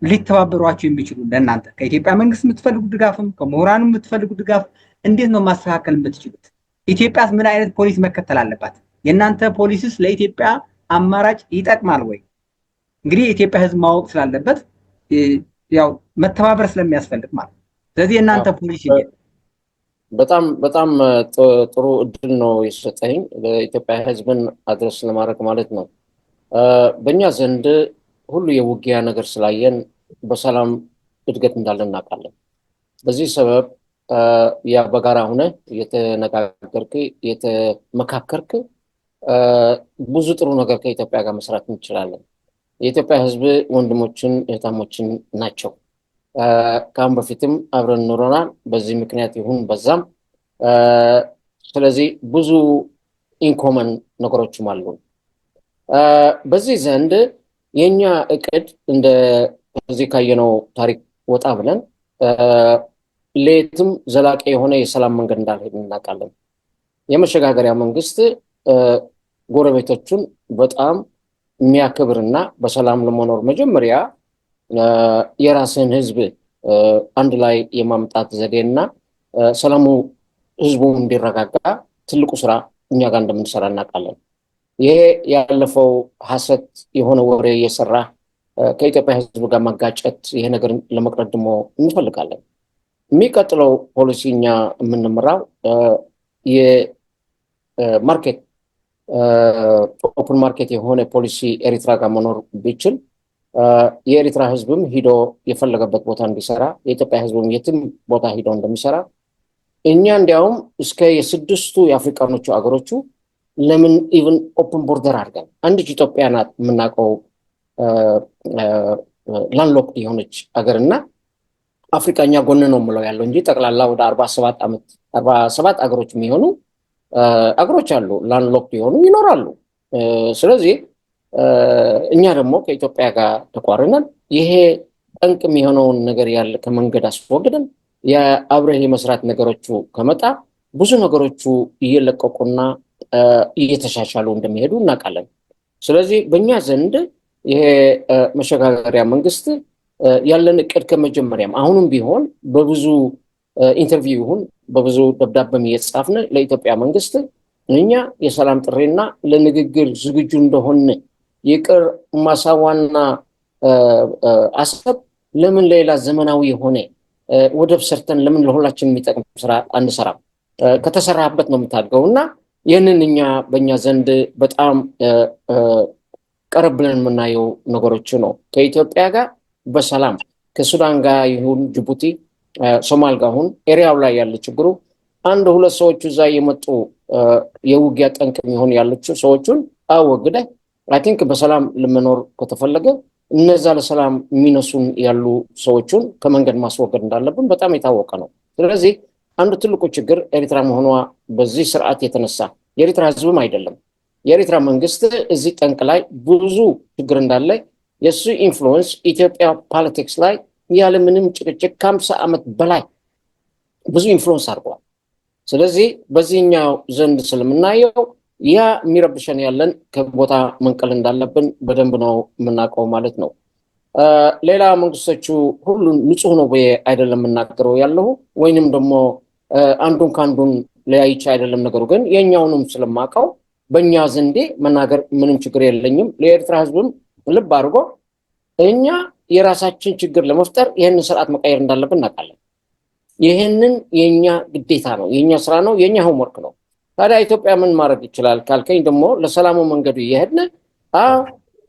ሊተባበሯቸው የሚችሉ? ለእናንተ ከኢትዮጵያ መንግስት የምትፈልጉ ድጋፍም ከምሁራኑ የምትፈልጉ ድጋፍ እንዴት ነው ማስተካከል የምትችሉት? ኢትዮጵያስ ምን አይነት ፖሊሲ መከተል አለባት? የእናንተ ፖሊሲስ ለኢትዮጵያ አማራጭ ይጠቅማል ወይ? እንግዲህ የኢትዮጵያ ህዝብ ማወቅ ስላለበት ያው መተባበር ስለሚያስፈልግ ማለት ነው። ስለዚህ የእናንተ ፖሊሲ በጣም ጥሩ እድል ነው የሰጠኝ ለኢትዮጵያ ህዝብን አድረስ ለማድረግ ማለት ነው። በእኛ ዘንድ ሁሉ የውጊያ ነገር ስላየን በሰላም እድገት እንዳለ እናውቃለን። በዚህ ሰበብ ያ በጋራ ሆነ የተነጋገርክ የተመካከርክ ብዙ ጥሩ ነገር ከኢትዮጵያ ጋር መስራት እንችላለን። የኢትዮጵያ ህዝብ ወንድሞችን እህታሞችን ናቸው። ከአሁን በፊትም አብረን ኖረናል። በዚህ ምክንያት ይሁን በዛም ስለዚህ ብዙ ኢንኮመን ነገሮችም አሉ። በዚህ ዘንድ የኛ እቅድ እንደ እዚህ ካየነው ታሪክ ወጣ ብለን ለየትም ዘላቂ የሆነ የሰላም መንገድ እንዳልሄድ እናውቃለን። የመሸጋገሪያ መንግስት ጎረቤቶቹን በጣም የሚያከብርና በሰላም ለመኖር መጀመሪያ የራስን ህዝብ አንድ ላይ የማምጣት ዘዴና ሰላሙ ህዝቡ እንዲረጋጋ ትልቁ ስራ እኛ ጋር እንደምንሰራ እናውቃለን። ይሄ ያለፈው ሐሰት የሆነ ወሬ እየሰራ ከኢትዮጵያ ህዝብ ጋር ማጋጨት ይሄ ነገር ለመቅረድ ደግሞ እንፈልጋለን። የሚቀጥለው ፖሊሲ እኛ የምንመራው የማርኬት ኦፕን ማርኬት የሆነ ፖሊሲ ኤሪትራ ጋር መኖር ቢችል የኤሪትራ ህዝብም ሂዶ የፈለገበት ቦታ እንዲሰራ የኢትዮጵያ ህዝብም የትም ቦታ ሂዶ እንደሚሰራ እኛ እንዲያውም እስከ የስድስቱ የአፍሪካኖቹ አገሮቹ ለምን ኢቭን ኦፕን ቦርደር አድርገን አንዲት ኢትዮጵያ ናት የምናውቀው ላንድሎክድ የሆነች አገርና አፍሪካኛ ጎን ነው የምለው ያለው እንጂ ጠቅላላ ወደ 47 አገሮች የሚሆኑ አገሮች አሉ ላንድሎክድ የሆኑ ይኖራሉ። ስለዚህ እኛ ደግሞ ከኢትዮጵያ ጋር ተቋርነን ይሄ ጠንቅ የሚሆነውን ነገር ያለ ከመንገድ አስወግደን የአብረህ የመስራት ነገሮቹ ከመጣ ብዙ ነገሮቹ እየለቀቁና እየተሻሻሉ እንደሚሄዱ እናውቃለን። ስለዚህ በእኛ ዘንድ ይሄ መሸጋገሪያ መንግስት ያለን እቅድ ከመጀመሪያም አሁንም ቢሆን በብዙ ኢንተርቪው ይሁን በብዙ ደብዳቤም እየጻፍን ለኢትዮጵያ መንግስት እኛ የሰላም ጥሪና ለንግግር ዝግጁ እንደሆነ ይቅር ማሳዋና አሰብ ለምን ሌላ ዘመናዊ የሆነ ወደብ ሰርተን ለምን ለሁላችን የሚጠቅም ስራ አንሰራም? ከተሰራበት ነው የምታድገውና ይህንን እኛ በእኛ ዘንድ በጣም ቀረብ ብለን የምናየው ነገሮች ነው። ከኢትዮጵያ ጋር በሰላም ከሱዳን ጋር ይሁን ጅቡቲ፣ ሶማል ጋር ይሁን ኤሪያው ላይ ያለ ችግሩ አንድ ሁለት ሰዎች እዛ የመጡ የውጊያ ጠንቅ የሚሆን ያለችው ሰዎችን አወግደህ አይ ቲንክ በሰላም ለመኖር ከተፈለገ እነዛ ለሰላም የሚነሱን ያሉ ሰዎችን ከመንገድ ማስወገድ እንዳለብን በጣም የታወቀ ነው። ስለዚህ አንዱ ትልቁ ችግር ኤርትራ መሆኗ በዚህ ስርዓት የተነሳ የኤርትራ ህዝብም አይደለም የኤርትራ መንግስት እዚህ ጠንቅ ላይ ብዙ ችግር እንዳለ የሱ ኢንፍሉዌንስ ኢትዮጵያ ፖለቲክስ ላይ ያለ ምንም ጭቅጭቅ ከ50 ዓመት በላይ ብዙ ኢንፍሉዌንስ አድርጓል። ስለዚህ በዚህኛው ዘንድ ስለምናየው ያ የሚረብሸን ያለን ከቦታ መንቀል እንዳለብን በደንብ ነው የምናውቀው ማለት ነው። ሌላ መንግስቶቹ ሁሉ ንጹህ ነው አይደለም የምናገረው ያለው ወይንም ደግሞ አንዱን ከአንዱን ለያይቻ አይደለም ነገሩ ግን የኛውንም ስለማውቀው በእኛ ዘንዴ መናገር ምንም ችግር የለኝም። ለኤርትራ ህዝብም ልብ አድርጎ እኛ የራሳችን ችግር ለመፍጠር ይህንን ስርዓት መቀየር እንዳለብን እናውቃለን። ይህንን የኛ ግዴታ ነው፣ የኛ ስራ ነው፣ የኛ ሆምወርክ ነው። ታዲያ ኢትዮጵያ ምን ማድረግ ይችላል ካልከኝ ደግሞ ለሰላሙ መንገዱ እየሄድን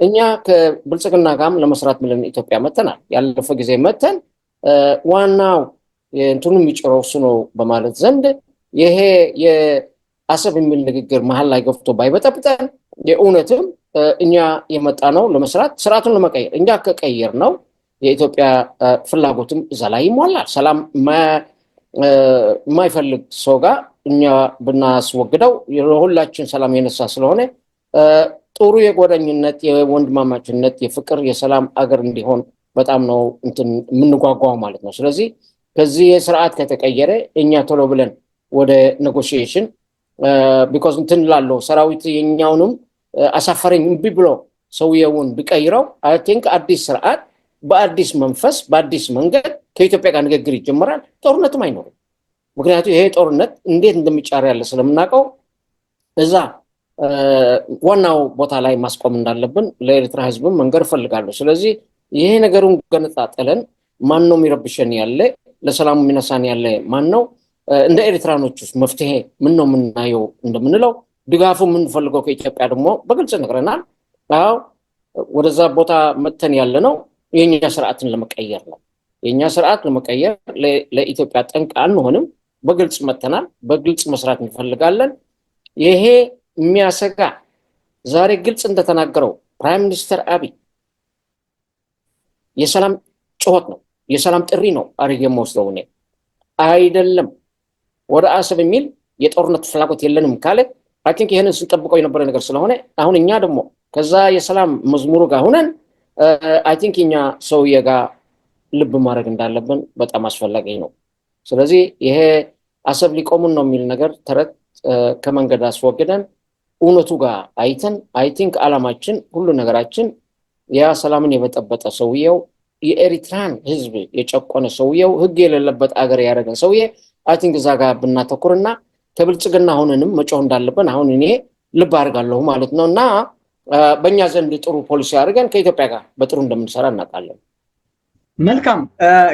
እኛ ከብልጽግና ጋርም ለመስራት ብለን ኢትዮጵያ መተናል። ያለፈ ጊዜ መተን ዋናው እንትኑ የሚጭረው እሱ ነው በማለት ዘንድ ይሄ የአሰብ የሚል ንግግር መሀል ላይ ገፍቶ ባይበጠብጠን የእውነትም እኛ የመጣ ነው ለመስራት ስርዓቱን ለመቀየር እኛ ከቀየር ነው የኢትዮጵያ ፍላጎትም እዛ ላይ ይሟላል። ሰላም የማይፈልግ ሰው ጋር እኛ ብናስወግደው የሁላችን ሰላም የነሳ ስለሆነ ጥሩ የጓደኝነት የወንድማማችነት የፍቅር የሰላም አገር እንዲሆን በጣም ነው እንትን የምንጓጓው ማለት ነው። ስለዚህ ከዚህ የስርዓት ከተቀየረ እኛ ቶሎ ብለን ወደ ኔጎሽዬሽን ቢኮዝ እንትን ላለው ሰራዊት የኛውንም አሳፈረኝ እምቢ ብሎ ሰውየውን ቢቀይረው አይ ቲንክ አዲስ ስርዓት በአዲስ መንፈስ በአዲስ መንገድ ከኢትዮጵያ ጋር ንግግር ይጀምራል። ጦርነትም አይኖርም። ምክንያቱም ይሄ ጦርነት እንዴት እንደሚጫር ያለ ስለምናውቀው እዛ ዋናው ቦታ ላይ ማስቆም እንዳለብን ለኤርትራ ህዝብም መንገር እፈልጋለሁ። ስለዚህ ይሄ ነገሩን ገነጣጠለን ማን ነው የሚረብሸን ያለ ለሰላሙ የሚነሳን ያለ ማን ነው? እንደ ኤርትራኖች ውስጥ መፍትሄ ምን ነው የምናየው እንደምንለው ድጋፉ የምንፈልገው ከኢትዮጵያ ደግሞ በግልጽ ነግረናል። አዎ ወደዛ ቦታ መተን ያለ ነው የኛ ስርዓትን ለመቀየር ነው። የኛ ስርዓት ለመቀየር ለኢትዮጵያ ጠንቅ አንሆንም። በግልጽ መተናል። በግልጽ መስራት እንፈልጋለን። ይሄ የሚያሰጋ ዛሬ ግልጽ እንደተናገረው ፕራይም ሚኒስተር አብይ የሰላም ጩኸት ነው የሰላም ጥሪ ነው አርግ የምወስደው እኔ አይደለም ወደ አሰብ የሚል የጦርነት ፍላጎት የለንም ካለ አይ ቲንክ ይሄንን ስንጠብቀው የነበረ ነገር ስለሆነ አሁን እኛ ደግሞ ከዛ የሰላም መዝሙሩ ጋር ሆነን አይ ቲንክ እኛ ሰውዬ ጋር ልብ ማድረግ እንዳለብን በጣም አስፈላጊ ነው። ስለዚህ ይሄ አሰብ ሊቆሙን ነው የሚል ነገር ተረት ከመንገድ አስወግደን እውነቱ ጋር አይተን አይ ቲንክ አላማችን ሁሉ ነገራችን ያ ሰላምን የበጠበጠ ሰውየው የኤሪትራን ህዝብ የጨቆነ ሰውየው ህግ የሌለበት አገር ያደረገን ሰውዬ አይ ቲንክ እዛ ጋር ብናተኩርና ከብልጽግና ሆነንም መጮህ እንዳለብን አሁን እኔ ልብ አድርጋለሁ ማለት ነው። እና በእኛ ዘንድ ጥሩ ፖሊሲ አድርገን ከኢትዮጵያ ጋር በጥሩ እንደምንሰራ እናውቃለን። መልካም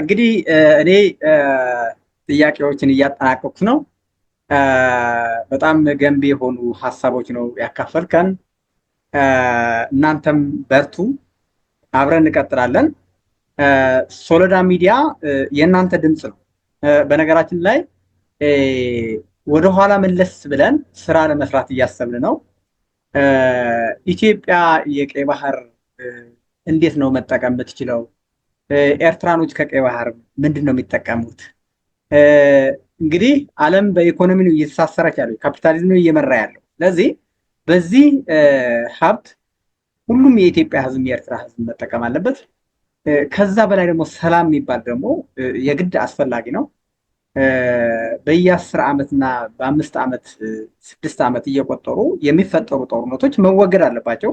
እንግዲህ እኔ ጥያቄዎችን እያጠናቀቅኩ ነው። በጣም ገንቢ የሆኑ ሀሳቦች ነው ያካፈልከን። እናንተም በርቱ፣ አብረን እንቀጥላለን። ሶሎዳ ሚዲያ የእናንተ ድምፅ ነው። በነገራችን ላይ ወደኋላ መለስ ብለን ስራ ለመስራት እያሰብን ነው። ኢትዮጵያ የቀይ ባህር እንዴት ነው መጠቀም የምትችለው? ኤርትራኖች ከቀይ ባህር ምንድን ነው የሚጠቀሙት? እንግዲህ ዓለም በኢኮኖሚ ነው እየተሳሰረች ያለው፣ ካፒታሊዝም ነው እየመራ ያለው። ስለዚህ በዚህ ሀብት ሁሉም የኢትዮጵያ ህዝብ የኤርትራ ህዝብ መጠቀም አለበት። ከዛ በላይ ደግሞ ሰላም የሚባል ደግሞ የግድ አስፈላጊ ነው። በየ10 ዓመትና በ5 ዓመት 6 ዓመት እየቆጠሩ የሚፈጠሩ ጦርነቶች መወገድ አለባቸው።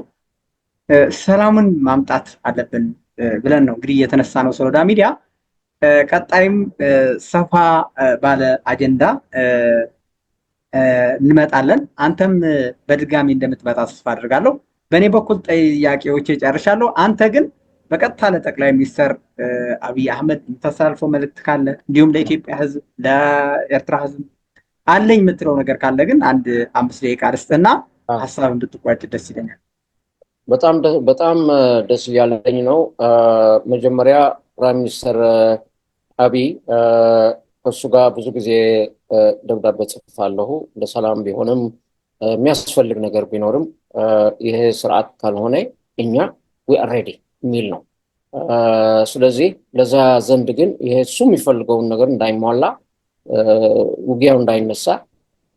ሰላምን ማምጣት አለብን ብለን ነው እንግዲህ እየተነሳ ነው ሶሎዳ ሚዲያ። ቀጣይም ሰፋ ባለ አጀንዳ እንመጣለን። አንተም በድጋሚ እንደምትመጣ ተስፋ አድርጋለሁ። በእኔ በኩል ጥያቄዎች ጨርሻለሁ። አንተ ግን በቀጥታ ለጠቅላይ ሚኒስትር አብይ አህመድ የምታስተላልፈው መልእክት ካለ እንዲሁም ለኢትዮጵያ ህዝብ፣ ለኤርትራ ህዝብ አለኝ የምትለው ነገር ካለ ግን አንድ 5 ደቂቃ ልስጥና ሀሳብ እንድትቋጭ ደስ ይለኛል። በጣም ደስ እያለኝ ነው። መጀመሪያ ፕራይም ሚኒስትር አብይ ከእሱ ጋር ብዙ ጊዜ ደብዳቤ ጽፋለሁ። ለሰላም ቢሆንም የሚያስፈልግ ነገር ቢኖርም ይሄ ስርዓት ካልሆነ እኛ ዊ አር ሬዲ የሚል ነው። ስለዚህ ለዛ ዘንድ ግን ይሄ እሱ የሚፈልገውን ነገር እንዳይሟላ፣ ውጊያው እንዳይነሳ፣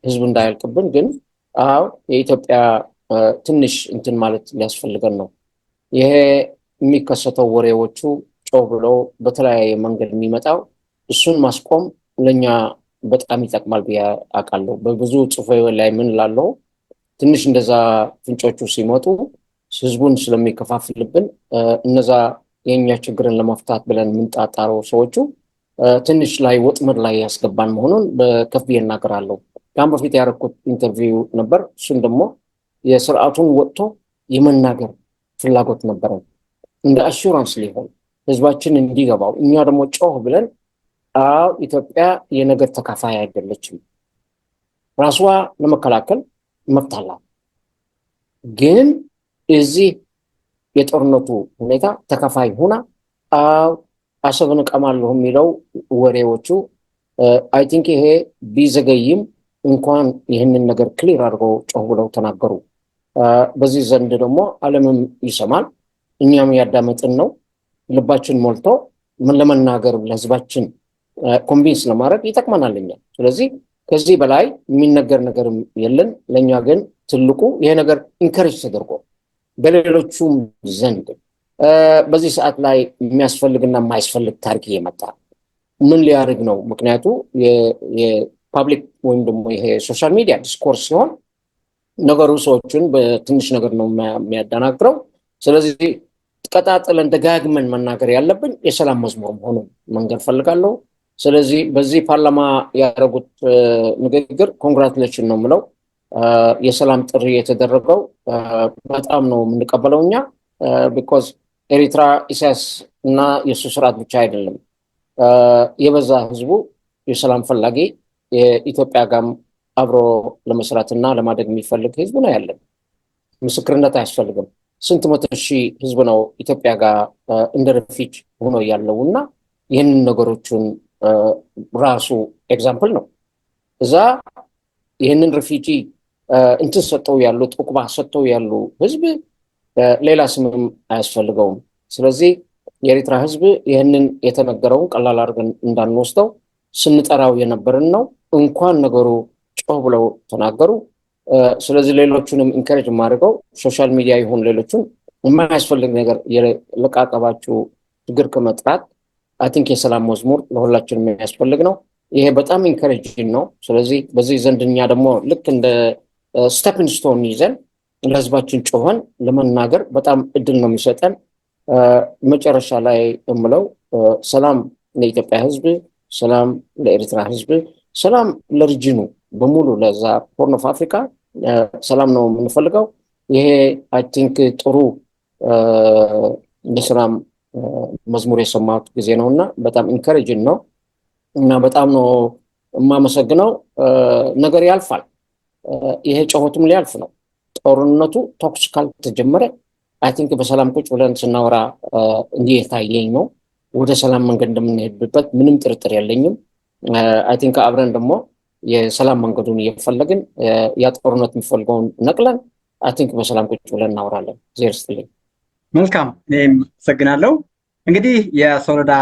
ህዝብ እንዳያልቅብን ግን የኢትዮጵያ ትንሽ እንትን ማለት ሊያስፈልገን ነው። ይሄ የሚከሰተው ወሬዎቹ ጮህ ብለው በተለያየ መንገድ የሚመጣው እሱን ማስቆም ለእኛ በጣም ይጠቅማል ብዬ አውቃለሁ። በብዙ ጽሑፌ ላይ ምን ላለው ትንሽ እንደዛ ፍንጮቹ ሲመጡ ህዝቡን ስለሚከፋፍልብን እነዛ የእኛ ችግርን ለመፍታት ብለን የምንጣጣረው ሰዎቹ ትንሽ ላይ ወጥመድ ላይ ያስገባን መሆኑን በከፍ ብዬ እናገራለሁ። ከአሁን በፊት ያደረኩት ኢንተርቪው ነበር። እሱን ደግሞ የስርዓቱን ወጥቶ የመናገር ፍላጎት ነበረን እንደ አሹራንስ ሊሆን ህዝባችን እንዲገባው። እኛ ደግሞ ጮህ ብለን ኢትዮጵያ የነገር ተካፋይ አይደለችም፣ ራሷ ለመከላከል መብት አላት፣ ግን እዚህ የጦርነቱ ሁኔታ ተካፋይ ሆና አሰብን እቀማለሁ የሚለው ወሬዎቹ አይ ቲንክ ይሄ ቢዘገይም እንኳን ይህንን ነገር ክሊር አድርገው ጮህ ብለው ተናገሩ። በዚህ ዘንድ ደግሞ ዓለምም ይሰማል፣ እኛም ያዳመጥን ነው። ልባችን ሞልቶ ምን ለመናገር ለህዝባችን ኮንቪንስ ለማድረግ ይጠቅመናል እኛ። ስለዚህ ከዚህ በላይ የሚነገር ነገርም የለን። ለእኛ ግን ትልቁ ይሄ ነገር ኢንከሬጅ ተደርጎ በሌሎቹም ዘንድ በዚህ ሰዓት ላይ የሚያስፈልግና የማያስፈልግ ታሪክ እየመጣ ምን ሊያደርግ ነው? ምክንያቱ የፓብሊክ ወይም ደግሞ ይሄ ሶሻል ሚዲያ ዲስኮርስ ሲሆን ነገሩ ሰዎችን በትንሽ ነገር ነው የሚያደናግረው። ስለዚህ ቀጣጥለን ደጋግመን መናገር ያለብን የሰላም መዝሙር መሆኑን መንገር ፈልጋለሁ። ስለዚህ በዚህ ፓርላማ ያደረጉት ንግግር ኮንግራቱሌሽን ነው የምለው። የሰላም ጥሪ የተደረገው በጣም ነው የምንቀበለው እኛ። ቢኮዝ ኤሪትራ ኢሳያስ እና የእሱ ስርዓት ብቻ አይደለም፣ የበዛ ህዝቡ የሰላም ፈላጊ የኢትዮጵያ ጋር አብሮ ለመስራትና ለማደግ የሚፈልግ ህዝብ ነው ያለን። ምስክርነት አያስፈልግም። ስንት መቶ ሺህ ህዝብ ነው ኢትዮጵያ ጋር እንደ ሪፊጅ ሆኖ ያለው እና ይህንን ነገሮችን ራሱ ኤግዛምፕል ነው። እዛ ይህንን ሪፊጂ እንትን ሰጠው ያሉት ኡቅባ ሰጠው ያሉ ህዝብ ሌላ ስምም አያስፈልገውም። ስለዚህ የኤሪትራ ህዝብ ይህንን የተነገረውን ቀላል አድርገን እንዳንወስደው ስንጠራው የነበርን ነው። እንኳን ነገሩ ጮህ ብለው ተናገሩ። ስለዚህ ሌሎቹንም ኢንከሬጅ የማድርገው ሶሻል ሚዲያ ይሁን ሌሎቹን የማያስፈልግ ነገር የለቃቀባችሁ ችግር ከመጥራት አይ ቲንክ የሰላም መዝሙር ለሁላችንም የሚያስፈልግ ነው። ይሄ በጣም ኢንከሬጅን ነው። ስለዚህ በዚህ ዘንድ እኛ ደግሞ ልክ እንደ ስቴፒንግ ስቶን ይዘን ለህዝባችን ጮኸን ለመናገር በጣም እድል ነው የሚሰጠን። መጨረሻ ላይ የምለው ሰላም ለኢትዮጵያ ህዝብ፣ ሰላም ለኤርትራ ህዝብ፣ ሰላም ለሪጅኑ በሙሉ ለዛ ሆርን ኦፍ አፍሪካ ሰላም ነው የምንፈልገው። ይሄ አይ ቲንክ ጥሩ ለሰላም መዝሙር የሰማሁት ጊዜ ነው እና በጣም ኢንከሬጅን ነው እና በጣም ነው የማመሰግነው። ነገር ያልፋል። ይሄ ጩኸቱም ሊያልፍ ነው። ጦርነቱ ተኩስ ካልተጀመረ አይ ቲንክ በሰላም ቁጭ ብለን ስናወራ እንዲህ የታየኝ ነው። ወደ ሰላም መንገድ እንደምንሄድበት ምንም ጥርጥር የለኝም። አይ ቲንክ አብረን ደግሞ የሰላም መንገዱን እየፈለግን ያ ጦርነት የሚፈልገውን ነቅለን አይ ቲንክ በሰላም ቁጭ ብለን እናወራለን። ዜር ስትልኝ መልካም፣ እኔም አመሰግናለሁ። እንግዲህ የሶሎዳ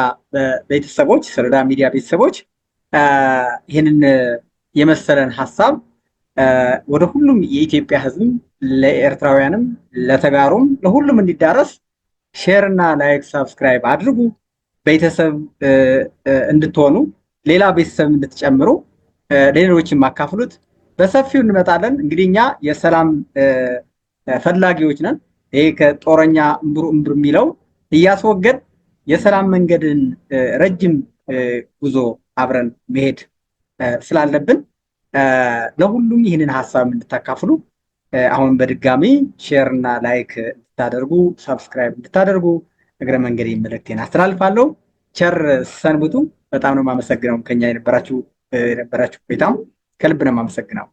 ቤተሰቦች፣ ሶሎዳ ሚዲያ ቤተሰቦች ይህንን የመሰለን ሀሳብ ወደ ሁሉም የኢትዮጵያ ሕዝብ ለኤርትራውያንም፣ ለተጋሩም፣ ለሁሉም እንዲዳረስ ሼር እና ላይክ ሳብስክራይብ አድርጉ። ቤተሰብ እንድትሆኑ ሌላ ቤተሰብ እንድትጨምሩ ሌሎችም አካፍሉት። በሰፊው እንመጣለን። እንግዲህ እኛ የሰላም ፈላጊዎች ነን። ይሄ ከጦረኛ እምብሩ እምብር የሚለው እያስወገድ የሰላም መንገድን ረጅም ጉዞ አብረን መሄድ ስላለብን ለሁሉም ይህንን ሀሳብ እንድታካፍሉ አሁን በድጋሚ ሼር እና ላይክ እንድታደርጉ ሳብስክራይብ እንድታደርጉ እግረ መንገድ መልእክቴን አስተላልፋለሁ። ቸር ሰንብቱ። በጣም ነው የማመሰግነው። ከኛ የነበራችሁ ቆይታም ከልብ ነው የማመሰግነው።